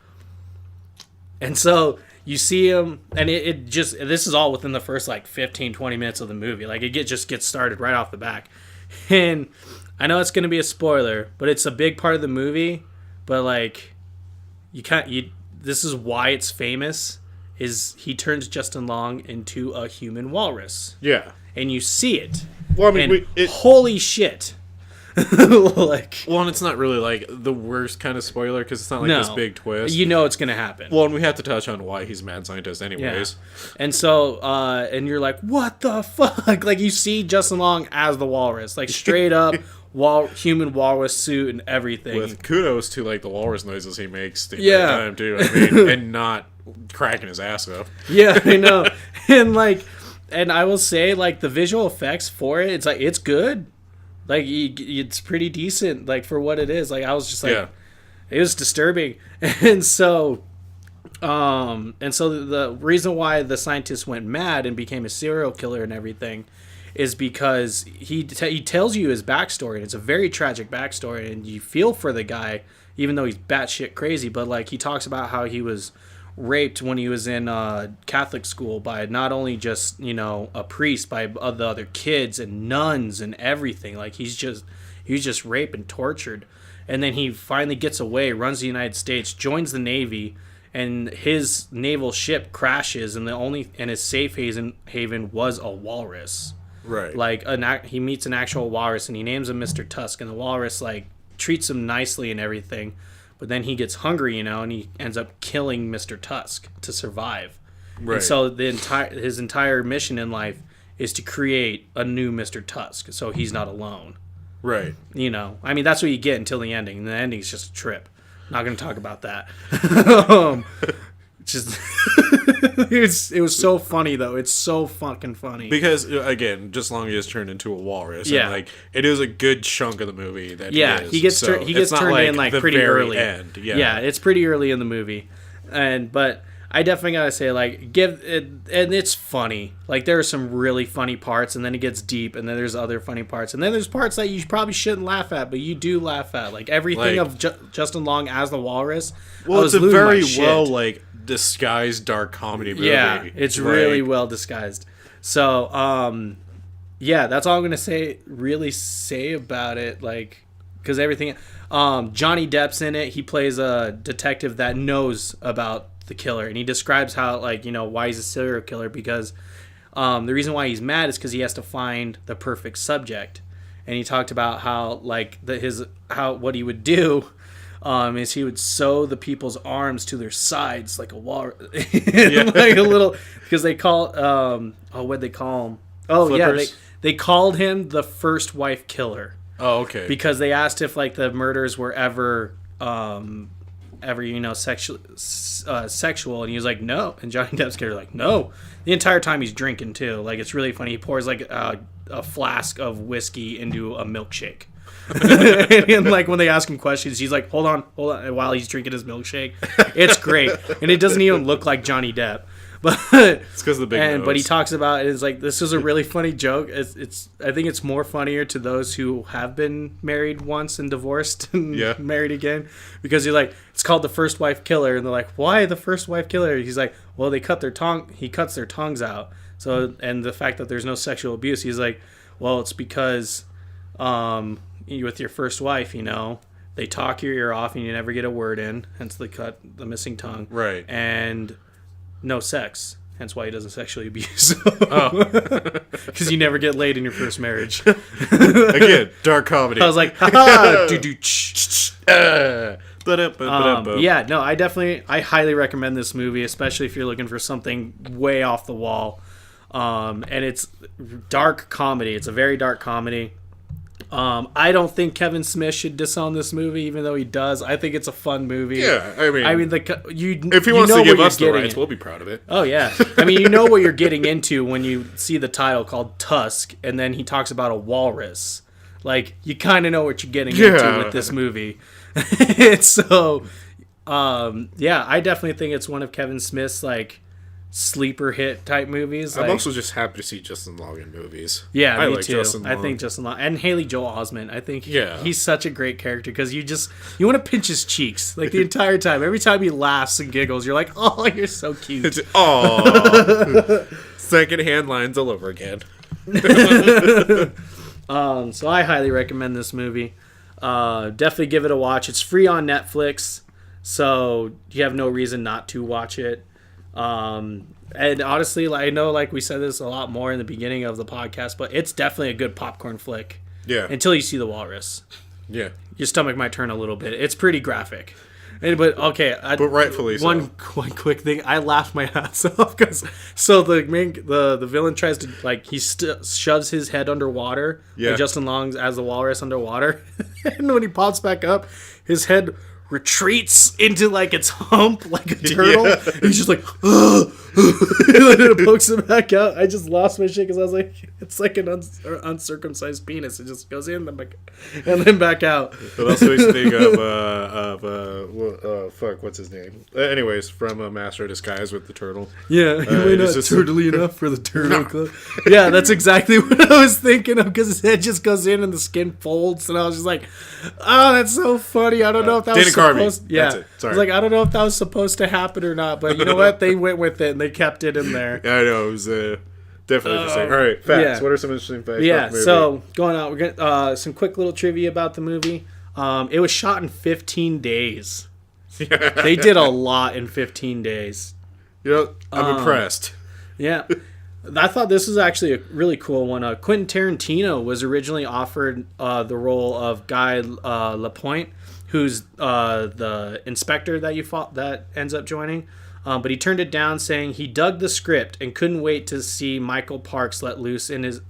And so you see him, and it just, this is all within the first like 15-20 minutes of the movie. Like, it just gets started right off the back. And I know it's going to be a spoiler, but it's a big part of the movie. But like, this is why it's famous, is he turns Justin Long into a human walrus. Yeah. And you see it. Well, I mean, holy shit. Like, well, and it's not really like the worst kind of spoiler, because it's not like this big twist. You know it's gonna happen. Well, and we have to touch on why he's a mad scientist anyways. Yeah. And so, and you're like, what the fuck? Like, you see Justin Long as the walrus, like straight up human walrus suit and everything. With kudos to like the walrus noises he makes the entire time too. I mean, and not cracking his ass up. Yeah, I know. And I will say, like, the visual effects for it, it's like, it's good. Like, it's pretty decent, like, for what it is. Like, I was just like, it was disturbing. And so the reason why the scientist went mad and became a serial killer and everything is because he tells you his backstory, and it's a very tragic backstory, and you feel for the guy, even though he's batshit crazy. But like, he talks about how he was raped when he was in Catholic school by not only just, a priest, by the other kids and nuns and everything. Like, he was just raped and tortured. And then he finally gets away, runs the United States, joins the Navy, and his naval ship crashes, and his safe haven was a walrus. Right. Like, he meets an actual walrus, and he names him Mr. Tusk, and the walrus like treats him nicely and everything. But then he gets hungry, and he ends up killing Mr. Tusk to survive. Right. And so his entire mission in life is to create a new Mr. Tusk, so he's not alone. Right. I mean, that's what you get until the ending. And the ending is just a trip. Not going to talk about that. It was so funny though. It's so fucking funny because again, just long as turned into a walrus. Yeah, and, like, it is a good chunk of the movie that he gets turned in like pretty early. End. Yeah, it's pretty early in the movie, but I definitely gotta say, like, give it, and it's funny. Like, there are some really funny parts, and then it gets deep, and then there's other funny parts, and then there's parts that you probably shouldn't laugh at, but you do laugh at. Like, everything of Justin Long as the walrus. Well, it's a very well disguised dark comedy movie. Yeah, it's really well disguised. So, that's all I'm gonna really say about it. Like, because everything, Johnny Depp's in it. He plays a detective that knows about the killer, and he describes how, like, why he's a serial killer, because the reason why he's mad is because he has to find the perfect subject. And he talked about how, like, what he would do is he would sew the people's arms to their sides like a wall, like a little, because they call what'd they call him? Oh, Flippers? They called him the first wife killer. Oh, okay. Because they asked if, like, the murders were ever sexual, and he was like, no. And Johnny Depp's character like, no. The entire time he's drinking too. Like, it's really funny. He pours like a flask of whiskey into a milkshake. And like, when they ask him questions, he's like, hold on, while he's drinking his milkshake. It's great. And it doesn't even look like Johnny Depp. But it's because of the big nose. But he talks about it. It's like, this is a really funny joke. I think it's more funnier to those who have been married once and divorced and married again, because you're like, it's called the first wife killer, and they're like, why the first wife killer? He's like, well, he cuts their tongues out So, and the fact that there's no sexual abuse, he's like, well, it's because with your first wife, they talk your ear off and you never get a word in, hence the missing tongue. Right. And no sex, hence why he doesn't sexually abuse. Because you never get laid in your first marriage. Again, dark comedy. I was like, ha yeah, no, I highly recommend this movie, especially if you're looking for something way off the wall. And it's dark comedy. It's a very dark comedy. I don't think Kevin Smith should disown this movie, even though he does. I think it's a fun movie. Yeah, I mean, if he wants to give us the rights, we'll be proud of it. Oh yeah, I mean, you know what you're getting into when you see the title called Tusk, and then he talks about a walrus. Like, you kind of know what you're getting into with this movie. So, yeah, I definitely think it's one of Kevin Smith's sleeper hit type movies. I'm also just happy to see Justin Long in movies. Yeah, I like too. Justin Long. I think Justin Long and Haley Joel Osment. I think he's such a great character because you want to pinch his cheeks the entire time. Every time he laughs and giggles, you're like, oh, you're so cute. Oh, secondhand lines all over again. So I highly recommend this movie. Definitely give it a watch. It's free on Netflix, so you have no reason not to watch it. And honestly, I know we said this a lot more in the beginning of the podcast, but it's definitely a good popcorn flick. Yeah. Until you see the walrus. Yeah. Your stomach might turn a little bit. It's pretty graphic. But rightfully so. One quick thing, I laughed my ass off because the villain tries to he shoves his head underwater. Yeah. Justin Long's as the walrus underwater, and when he pops back up, his head retreats into its hump like a turtle. Yeah. And he's just like, ugh. And then it pokes him back out. I just lost my shit because I was like, it's like an uncircumcised penis. It just goes in and then back out. It also makes me think of what's his name? Anyways, from Master of Disguise with the turtle. Yeah, he may not turtly enough for the turtle club. Yeah, that's exactly what I was thinking of because his head just goes in and the skin folds, and I was just like, oh, that's so funny. I don't know if that was supposed. Yeah, that's it. Sorry. I was like, I don't know if that was supposed to happen or not, but you know what? They went with it and they kept it in there. Yeah, I know it was definitely interesting. All right, facts. Yeah. What are some interesting facts? Yeah, about the movie? So going on, we're gonna some quick little trivia about the movie. It was shot in 15 days. They did a lot in 15 days. I'm impressed. Yeah. I thought this was actually a really cool one. Quentin Tarantino was originally offered the role of Guy Lapointe, who's the inspector that ends up joining. But he turned it down, saying he dug the script and couldn't wait to see Michael Parks let loose his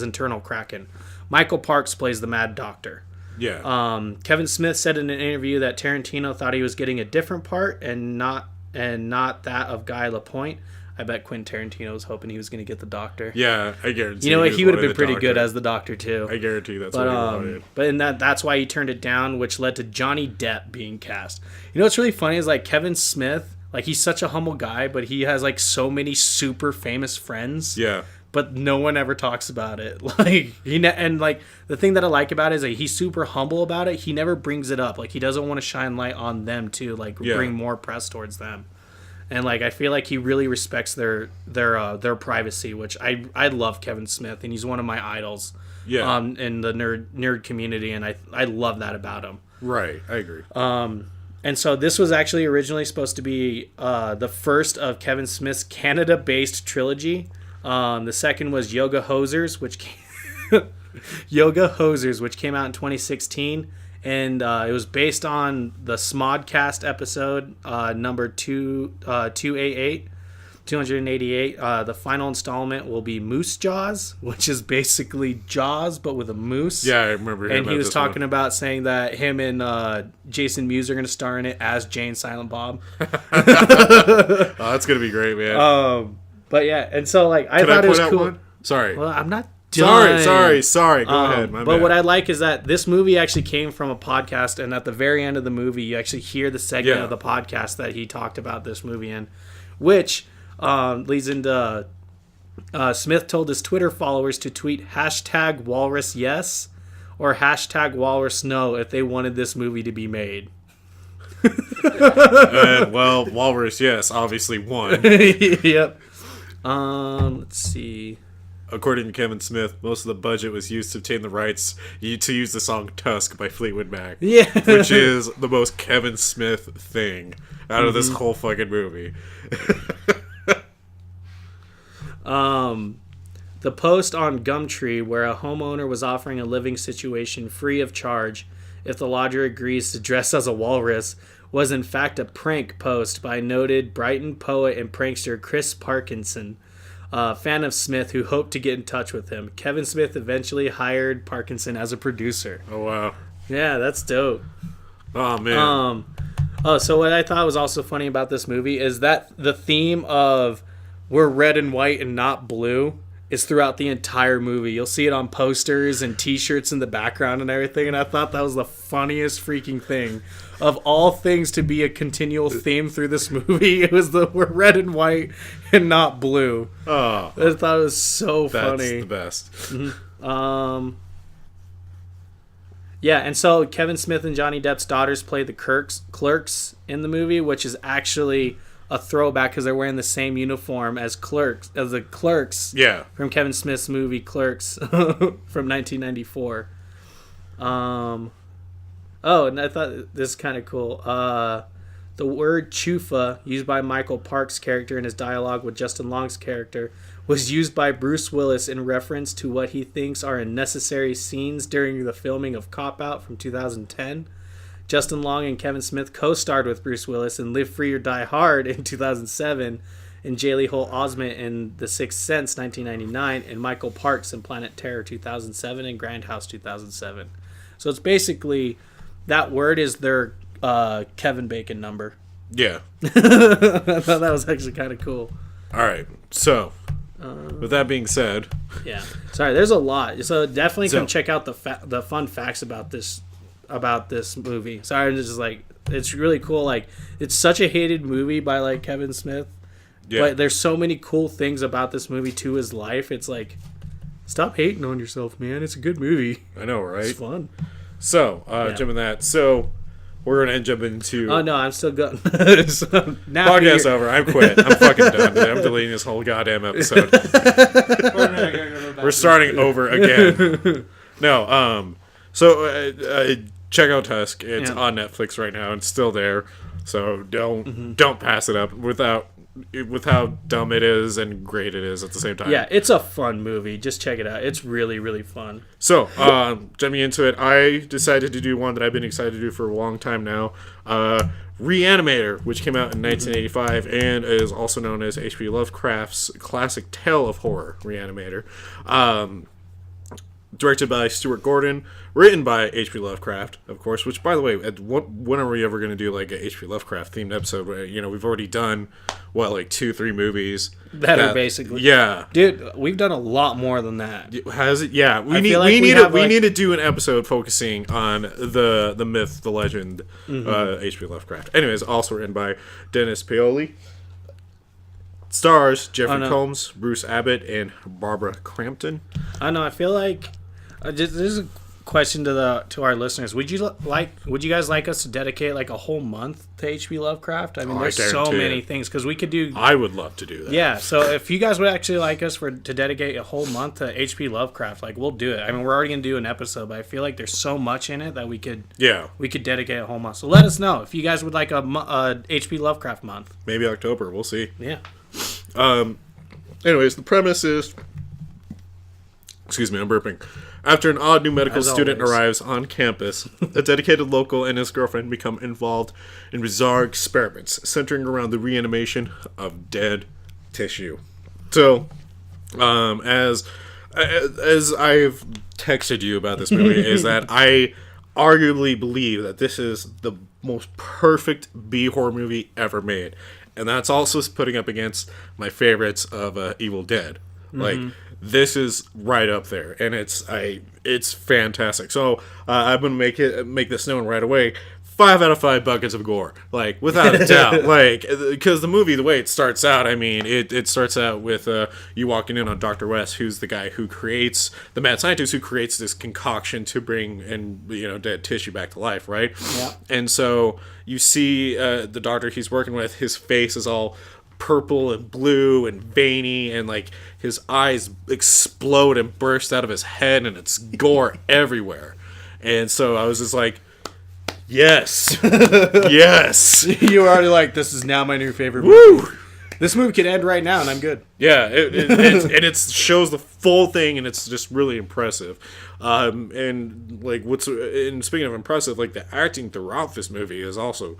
internal kraken. Michael Parks plays the Mad Doctor. Yeah. Kevin Smith said in an interview that Tarantino thought he was getting a different part and not that of Guy Lapointe. I bet Quentin Tarantino was hoping he was going to get the Doctor. Yeah, I guarantee. You know what? He would have been pretty good as the Doctor too. I guarantee that's what he wanted. But that's why he turned it down, which led to Johnny Depp being cast. You know what's really funny is Kevin Smith, he's such a humble guy, but he has so many super famous friends. Yeah. But no one ever talks about it. The thing that I like about it is he's super humble about it. He never brings it up. He doesn't want to shine light on them too. Bring more press towards them. And I feel like he really respects their privacy, which I love Kevin Smith, and he's one of my idols. Yeah. In the nerd community, and I love that about him. Right, I agree. And so this was actually originally supposed to be the first of Kevin Smith's Canada-based trilogy. The second was Yoga Hosers, which came out in 2016. And it was based on the Smodcast episode number 288. The final installment will be Moose Jaws, which is basically Jaws but with a moose. Yeah, I remember. And he was talking about saying that him and Jason Mewes are going to star in it as Jay and Silent Bob. Oh, that's going to be great, man. But yeah, and so I thought it was cool. One? Sorry. Well, I'm not. Sorry. Go ahead. My bad. What I like is that this movie actually came from a podcast, and at the very end of the movie, you actually hear the segment of the podcast that he talked about this movie in, which leads into Smith told his Twitter followers to tweet #WalrusYes or #WalrusNo if they wanted this movie to be made. Walrus, yes, obviously won. Yep. Let's see. According to Kevin Smith, most of the budget was used to obtain the rights to use the song Tusk by Fleetwood Mac. Yeah. Which is the most Kevin Smith thing out of this whole fucking movie. The post on Gumtree where a homeowner was offering a living situation free of charge if the lodger agrees to dress as a walrus was in fact a prank post by noted Brighton poet and prankster Chris Parkinson, a fan of Smith who hoped to get in touch with him. Kevin Smith eventually hired Parkinson as a producer. Oh, wow. Yeah, that's dope. Oh, man. So what I thought was also funny about this movie is that the theme of we're red and white and not blue is throughout the entire movie. You'll see it on posters and t-shirts in the background and everything, and I thought that was the funniest freaking thing. Of all things to be a continual theme through this movie, it was we're red and white and not blue. Oh. I thought it was so funny. That's the best. Yeah, and so Kevin Smith and Johnny Depp's daughters play the clerks in the movie, which is actually a throwback because they're wearing the same uniform as the clerks. Yeah. From Kevin Smith's movie Clerks from 1994. Oh, and I thought this is kind of cool. The word chufa, used by Michael Park's character in his dialogue with Justin Long's character, was used by Bruce Willis in reference to what he thinks are unnecessary scenes during the filming of Cop Out from 2010. Justin Long and Kevin Smith co-starred with Bruce Willis in Live Free or Die Hard in 2007, and J. Lee Holt Osment in The Sixth Sense 1999, and Michael Parks in Planet Terror 2007 and Grindhouse 2007. So it's basically, that word is their Kevin Bacon number. Yeah. I thought that was actually kind of cool. All right. So, with that being said, yeah. Sorry, there's a lot. So definitely come check out the fun facts about this movie. Sorry, I'm just like, it's really cool. Like, it's such a hated movie by like Kevin Smith. Yeah. But there's so many cool things about this movie to his life. It's like, stop hating on yourself, man. It's a good movie. I know, right? It's fun. So, jumping that. So, we're going to jump into... Oh, no, I'm still going. So now podcast over. I'm quit. I'm fucking done. I'm deleting this whole goddamn episode. We're starting over again. No, so check out Tusk. It's on Netflix right now. It's still there. So don't pass it up with how dumb it is and great it is at the same time. Yeah, it's a fun movie. Just check it out. It's really, really fun. So, jumping into it, I decided to do one that I've been excited to do for a long time now. Re-Animator, which came out in 1985 and is also known as H.P. Lovecraft's classic tale of horror, Re-Animator. Directed by Stuart Gordon, written by H.P. Lovecraft, of course. Which, by the way, when are we ever going to do like a H.P. Lovecraft themed episode? Where, we've already done 2-3 movies that are basically dude. We've done a lot more than that. Has it? Yeah, we need to do an episode focusing on the myth, the legend, H.P. Lovecraft. Anyways, also written by Dennis Paoli. Stars Jeffrey Combs, Bruce Abbott, and Barbara Crampton. I know. I feel like this is a question to our listeners. Would you guys like us to dedicate like a whole month to H.P. Lovecraft? I mean, there's so many things because we could do. I would love to do that. Yeah. So if you guys would actually like us to dedicate a whole month to H.P. Lovecraft, like we'll do it. I mean, we're already gonna do an episode, but I feel like there's so much in it that we could dedicate a whole month. So let us know if you guys would like a H.P. Lovecraft month. Maybe October. We'll see. Yeah. Anyways, the premise is... Excuse me, I'm burping. After an odd new medical student arrives on campus, a dedicated local and his girlfriend become involved in bizarre experiments centering around the reanimation of dead tissue. So, as I've texted you about this movie, is that I arguably believe that this is the most perfect B-horror movie ever made. And that's also putting up against my favorites of Evil Dead. Like, this is right up there, and it's fantastic. So I'm gonna make this known right away. 5 out of 5 buckets of gore, like without a doubt. Like, because the movie, the way it starts out, I mean, it starts out with you walking in on Dr. West, who's the guy who creates the mad scientist who creates this concoction to bring dead tissue back to life, right? Yeah. And so you see the doctor he's working with, his face is all purple and blue and veiny, and like his eyes explode and burst out of his head, and it's gore everywhere. And so I was just like, yes, yes. You were already like, this is now my new favorite movie. Woo! This movie could end right now, and I'm good. Yeah, it shows the full thing, and it's just really impressive. And like speaking of impressive, like the acting throughout this movie is also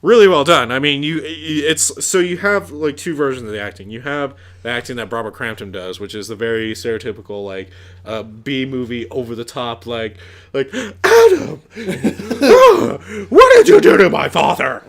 really well done. I mean, you have like two versions of the acting. You have the acting that Barbara Crampton does, which is the very stereotypical like B movie, over the top, like Adam, what did you do to my father?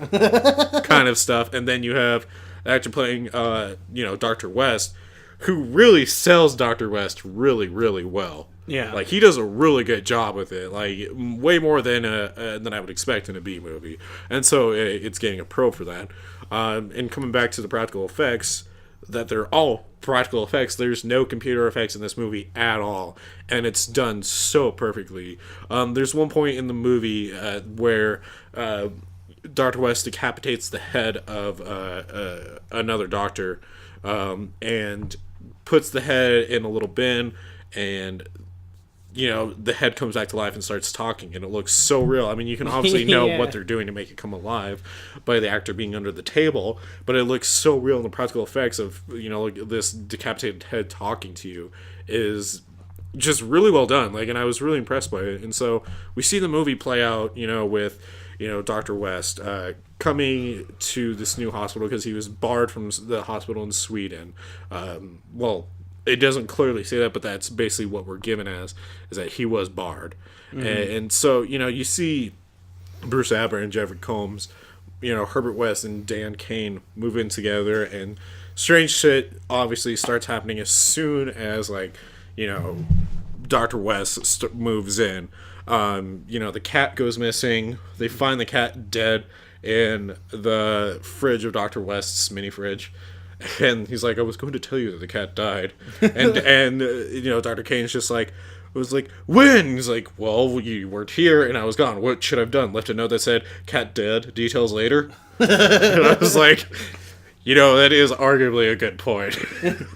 Kind of stuff. And then you have the actor playing Dr. West, who really sells Dr. West really, really well. Yeah, like he does a really good job with it, like way more than I would expect in a B movie, and so it's getting a pro for that. And coming back to the practical effects, that they're all practical effects. There's no computer effects in this movie at all, and it's done so perfectly. There's one point in the movie where Dr. West decapitates the head of another doctor, and puts the head in a little bin, and the head comes back to life and starts talking, and it looks so real. I mean, you can obviously know what they're doing to make it come alive by the actor being under the table, but it looks so real, and the practical effects of, like this decapitated head talking to you is just really well done. Like, and I was really impressed by it. And so we see the movie play out, with, Dr. West coming to this new hospital because he was barred from the hospital in Sweden. It doesn't clearly say that, but that's basically what we're given as, is that he was barred. Mm-hmm. And so, you see Bruce Aber and Jeffrey Combs, Herbert West and Dan Kane move in together, and strange shit obviously starts happening as soon as, Dr. West moves in. The cat goes missing. They find the cat dead in the fridge of Dr. West's mini fridge. And he's like, I was going to tell you that the cat died. And Dr. Kane's just like, when? He's like, well, you weren't here and I was gone. What should I have done? Left a note that said, cat dead, details later? And I was like, that is arguably a good point.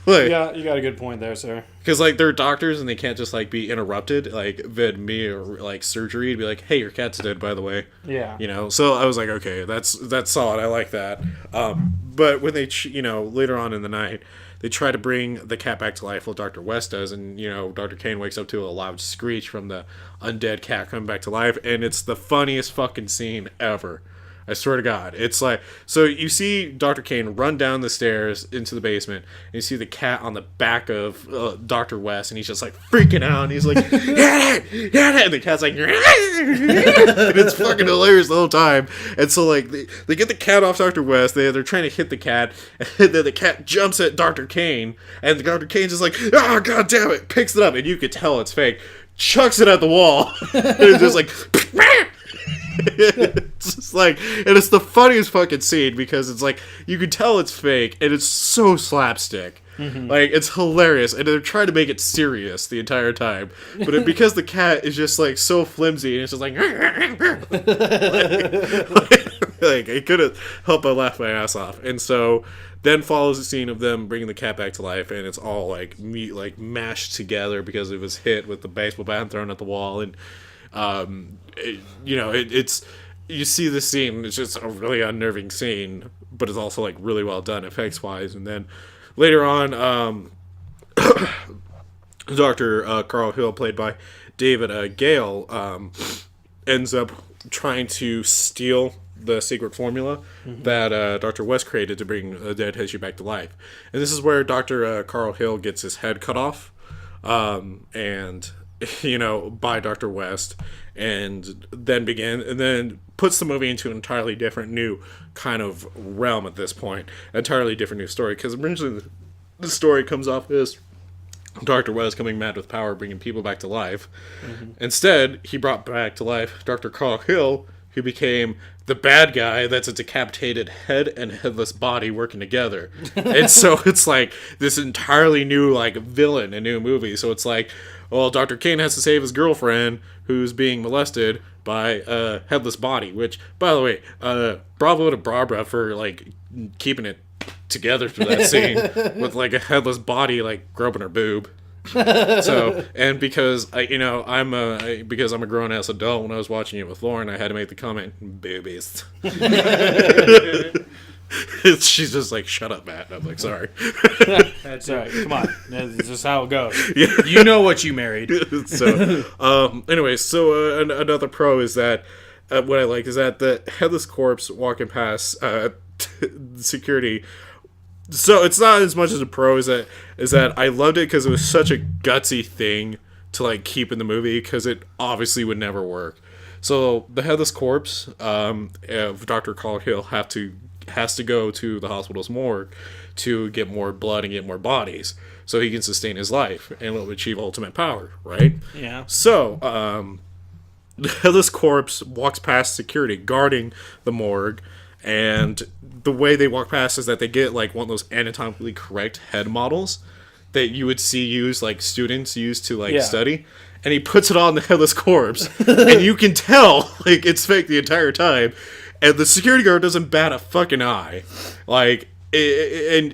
Yeah, you got a good point there, sir. Because, they're doctors and they can't just, be interrupted. Vid-me or, surgery to be like, hey, your cat's dead, by the way. Yeah. So I was like, okay, that's solid. I like that. But when they, later on in the night, they try to bring the cat back to life, what Dr. West does, and, Dr. Kane wakes up to a loud screech from the undead cat coming back to life, and it's the funniest fucking scene ever. I swear to God. It's like, so you see Dr. Kane run down the stairs into the basement, and you see the cat on the back of Dr. West, and he's just freaking out, and he's like, yeah, and the cat's like, and it's fucking hilarious the whole time. And so they get the cat off Dr. West, they're trying to hit the cat, and then the cat jumps at Dr. Kane, and Dr. Kane's just like, oh, God damn it, picks it up, and you could tell it's fake, chucks it at the wall, and it's just like, it's just and it's the funniest fucking scene because it's you can tell it's fake and it's so slapstick. Mm-hmm. It's hilarious, and they're trying to make it serious the entire time, but because the cat is just so flimsy, and it's just I couldn't help but laugh my ass off. And so then follows the scene of them bringing the cat back to life, and it's all mashed together because it was hit with the baseball bat and thrown at the wall, and it's you see the scene, it's just a really unnerving scene, but it's also really well done effects wise. And then later on, Dr. Carl Hill, played by David Gale, ends up trying to steal the secret formula that Dr. West created to bring a dead Hedgie back to life. And this is where Dr. Carl Hill gets his head cut off, and by Dr. West, and then puts the movie into an entirely different new kind of realm at this point. An entirely different new story, because originally the story comes off as Dr. West coming mad with power, bringing people back to life. Mm-hmm. Instead, he brought back to life Dr. Carl Hill, who became the bad guy that's a decapitated head and headless body working together. And so it's this entirely new villain, a new movie. So it's well, Dr. Kane has to save his girlfriend who's being molested by a headless body, which, by the way, bravo to Barbara for keeping it together through that scene with like a headless body like groping her boob. So, and because because I'm a grown ass adult, when I was watching it with Lauren, I had to make the comment, boobies. She's just like, shut up, Matt. And I'm like, sorry. That's all right. Come on. That's just how it goes. Yeah. You know what you married. So, anyway, so another pro is that what I like is that the headless corpse walking past security. So it's not as much as a pro as that I loved it because it was such a gutsy thing to like keep in the movie because it obviously would never work. So the headless corpse of Dr. Coghill has to go to the hospital's morgue to get more blood and get more bodies so he can sustain his life and will achieve ultimate power, right? Yeah. So the headless corpse walks past security guarding the morgue, and the way they walk past is that they get like one of those anatomically correct head models that you would see like students use to like study, and he puts it on the headless corpse and you can tell like it's fake the entire time, and the security guard doesn't bat a fucking eye, like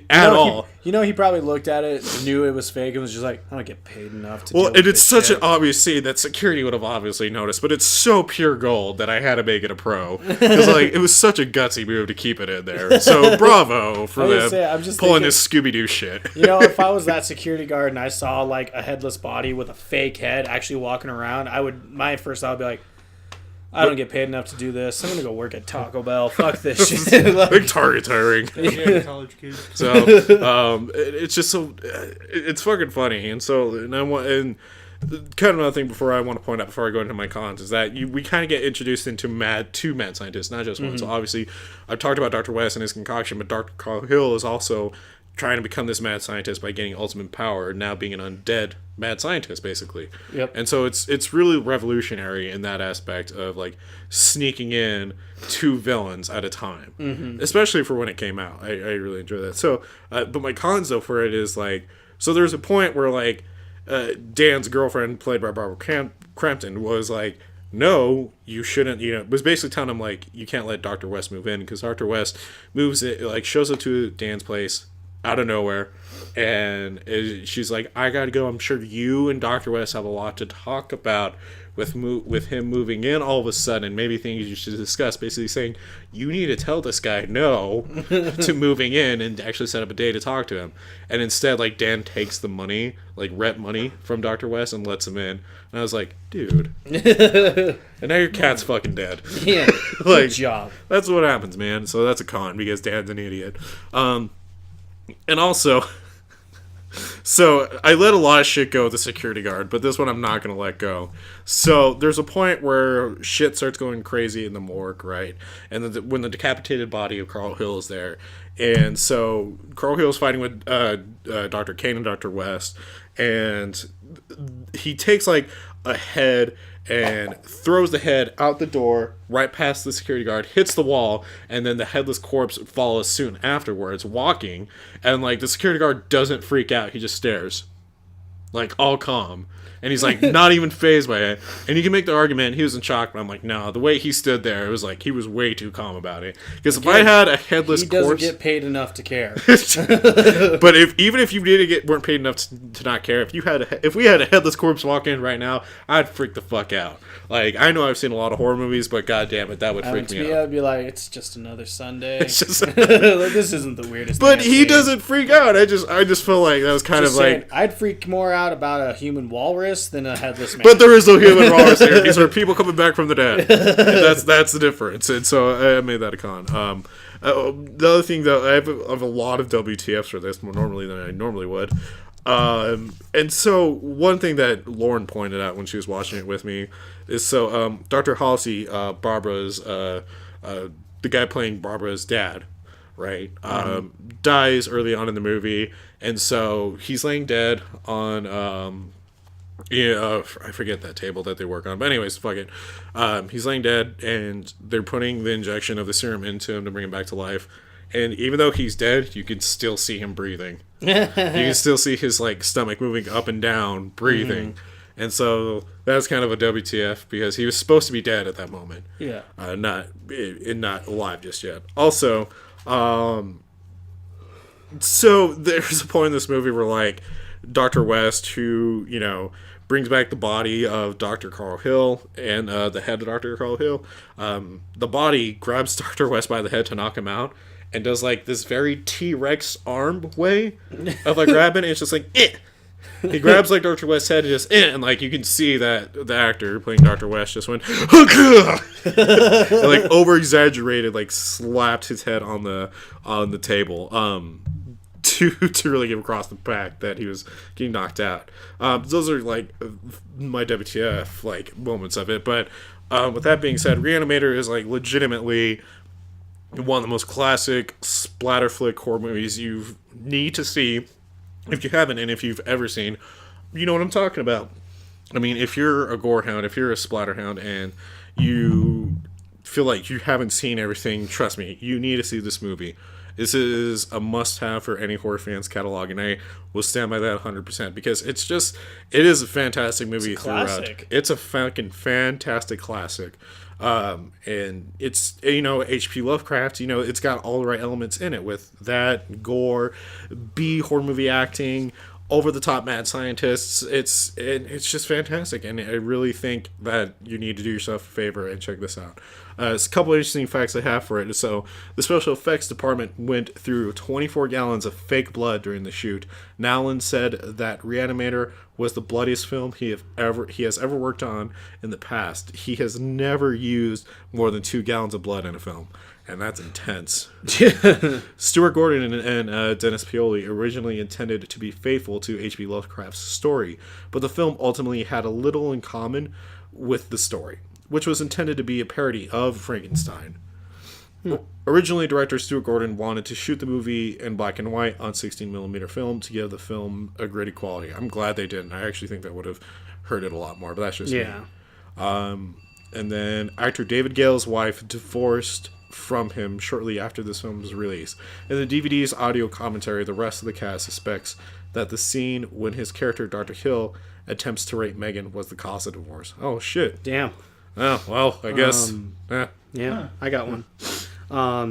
all. He probably looked at it, knew it was fake, and was just like, I don't get paid enough to. Well, and it's such an obvious scene that security would have obviously noticed, but it's so pure gold that I had to make it a pro because like it was such a gutsy move to keep it in there. So bravo for them pulling this Scooby Doo shit. If I was that security guard and I saw like a headless body with a fake head actually walking around, my first thought would be like, I don't get paid enough to do this. I'm gonna go work at Taco Bell. Fuck this shit. Big target hiring. College kids. So it's just so it's fucking funny, and kind of another thing before I want to point out before I go into my cons is that we kind of get introduced into mad scientists, not just one. So obviously, I've talked about Dr. West and his concoction, but Dr. Coghill is also trying to become this mad scientist by getting ultimate power, now being an undead mad scientist, basically. Yep. And so it's really revolutionary in that aspect of like sneaking in two villains at a time, especially for when it came out. I really enjoy that. So, but my cons though for it is like, so there's a point where like Dan's girlfriend, played by Barbara Crampton, was like, no, you shouldn't, was basically telling him like, you can't let Dr. West move in because Dr. West shows up to Dan's place out of nowhere, and she's like, I gotta go. I'm sure you and Dr. West have a lot to talk about with him moving in all of a sudden, maybe things you should discuss, basically saying, you need to tell this guy no to moving in and actually set up a day to talk to him. And instead, like, Dan takes the money, like rent money from Dr. West and lets him in. And I was like, dude. And now your cat's fucking dead. Yeah, like, good job. That's what happens, man. So that's a con because Dan's an idiot. And also, so I let a lot of shit go with the security guard, but this one I'm not going to let go. So there's a point where shit starts going crazy in the morgue, right? And when the decapitated body of Carl Hill is there. And so Carl Hill is fighting with Dr. Kane and Dr. West. And he takes like a head and throws the head out the door right past the security guard, hits the wall, and then the headless corpse follows soon afterwards, walking, and like the security guard doesn't freak out, he just stares, like all calm, and he's like not even fazed by it. And you can make the argument he was in shock, but I'm like, no, the way he stood there, it was like he was way too calm about it. Because if I had a headless corpse, he doesn't get paid enough to care. But even if you weren't paid enough to not care, if we had a headless corpse walk in right now, I'd freak the fuck out. Like, I know I've seen a lot of horror movies, but god damn it, that would freak me out. I'd be like, it's just another Sunday. It's just like, this isn't the weirdest but thing. But he doesn't freak out. I just feel like that was kind of like, I'd freak more out about a human walrus than a headless man. But there is no human walrus here. These are people coming back from the dead. That's the difference. And so I made that a con. The other thing, though, I have a lot of WTFs for this more normally than I normally would. And so one thing that Lauren pointed out when she was watching it with me is Dr. Halsey, Barbara's the guy playing Barbara's dad, right? Dies early on in the movie, and so he's laying dead on I forget that table that they work on, but anyways, fuck it. He's laying dead, and they're putting the injection of the serum into him to bring him back to life. And even though he's dead, you can still see him breathing. You can still see his like stomach moving up and down, breathing. And so that's kind of a WTF because he was supposed to be dead at that moment. Yeah. Not alive just yet. Also, So there's a point in this movie where, like, Dr. West, who, brings back the body of Dr. Carl Hill and the head of Dr. Carl Hill, the body grabs Dr. West by the head to knock him out and does, like, this very T-Rex arm way of, like, grabbing, and it's just like, eh! He grabs, like, Dr. West's head and just, and, like, you can see that the actor playing Dr. West just went, and, like, over-exaggerated, like, slapped his head on the table, to really get across the fact that he was getting knocked out. Those are, like, my WTF, like, moments of it, but, with that being said, Re-Animator is, like, legitimately one of the most classic splatter flick horror movies you need to see. If you haven't, and if you've ever seen, you know what I'm talking about. I mean, if you're a gore hound, if you're a splatterhound, and you feel like you haven't seen everything, trust me, you need to see this movie. This is a must-have for any horror fan's catalog, and I will stand by that 100%, because it is a fantastic movie throughout. It's a fucking fantastic classic. And it's, H.P. Lovecraft, it's got all the right elements in it, with that, gore, B horror movie acting, over-the-top mad scientists. It's just fantastic, and I really think that you need to do yourself a favor and check this out. It's a couple of interesting facts I have for it. So, the special effects department went through 24 gallons of fake blood during the shoot. Nowlan said that Re-Animator was the bloodiest film he has ever worked on in the past. He has never used more than 2 gallons of blood in a film, and that's intense. Stuart Gordon and Dennis Paoli originally intended to be faithful to H.P. Lovecraft's story, but the film ultimately had a little in common with the story, which was intended to be a parody of Frankenstein. Originally, director Stuart Gordon wanted to shoot the movie in black and white on 16mm film to give the film a gritty quality. I'm glad they didn't. I actually think that would have hurt it a lot more, but that's just me. And then actor David Gale's wife divorced from him shortly after this film's release. In the DVD's audio commentary, the rest of the cast suspects that the scene when his character, Dr. Hill, attempts to rape Megan was the cause of divorce. Oh, shit. Damn. Oh, well, I guess. Yeah, I got one.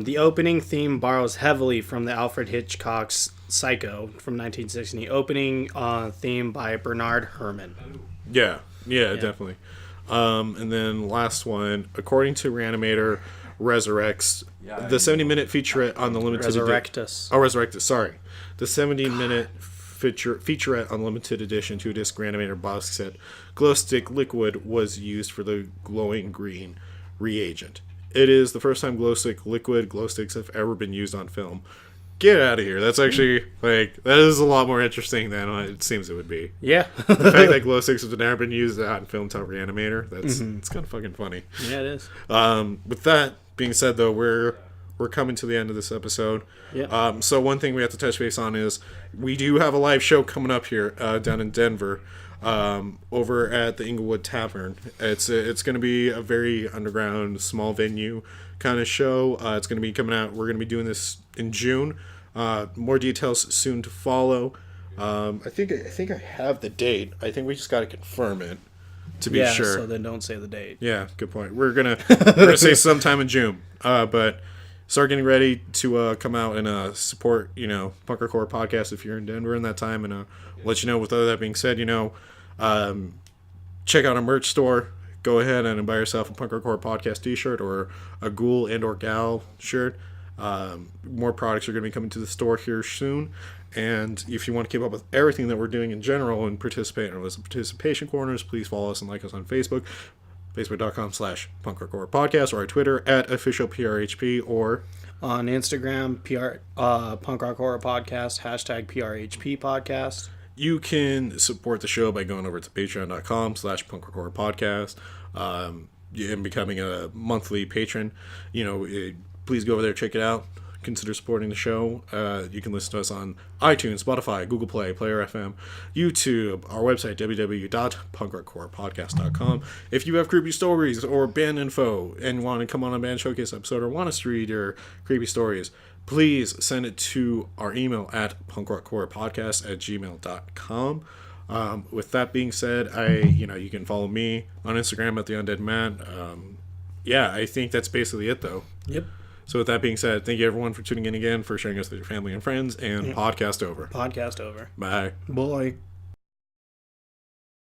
The opening theme borrows heavily from the Alfred Hitchcock's Psycho from 1960. Opening theme by Bernard Herrmann. Yeah, definitely. And then last one, according to Re-Animator, Resurrects, the 70-minute featurette on the limited Resurrectus, sorry. The 70-minute featurette on limited edition 2-disc Re-Animator box set glow stick liquid was used for the glowing green reagent. It is the first time glow sticks have ever been used on film. Get out of here. That's actually, that is a lot more interesting than it seems it would be. Yeah. The fact that glow sticks have never been used on film to Re-Animator, it's kind of fucking funny. Yeah, it is. With that being said, though, we're coming to the end of this episode. Yeah. So one thing we have to touch base on is we do have a live show coming up here down in Denver, over at the Inglewood Tavern. It's going to be a very underground, small venue kind of show. It's going to be coming out. We're going to be doing this in June. More details soon to follow. I think I have the date. I think we just got to confirm it to be sure. So then don't say the date. Yeah, good point. We're gonna say sometime in June. But start getting ready to come out and support, Punk Rock Horror Podcast if you're in Denver in that time, and let you know. With all that being said, check out our merch store. Go ahead and buy yourself a Punk Rock Horror Podcast t-shirt or a Ghoul and or Gal shirt. More products are going to be coming to the store here soon. And if you want to keep up with everything that we're doing in general and participate in our list of participation corners, please follow us and like us on Facebook. Facebook.com/punkrockhorrorpodcast, or our Twitter @officialprhp, or on Instagram, Punk Rock Horror Podcast, #PRHP Podcast. You can support the show by going over to patreon.com/punkrockhorrorpodcast and becoming a monthly patron. Please go over there, check it out. Consider supporting the show. You can listen to us on iTunes, Spotify, Google Play, Player FM, YouTube, our website, www.punkrockhorrorpodcast.com. If you have creepy stories or band info and want to come on a band showcase episode or want us to read your creepy stories, please send it to our email at punkrockhorrorpodcast@gmail.com. With that being said, you can follow me on Instagram at the Undead Man. I think that's basically it, though. Yep. So with that being said, thank you everyone for tuning in again, for sharing us with your family and friends, and podcast over. Podcast over. Bye. Boy.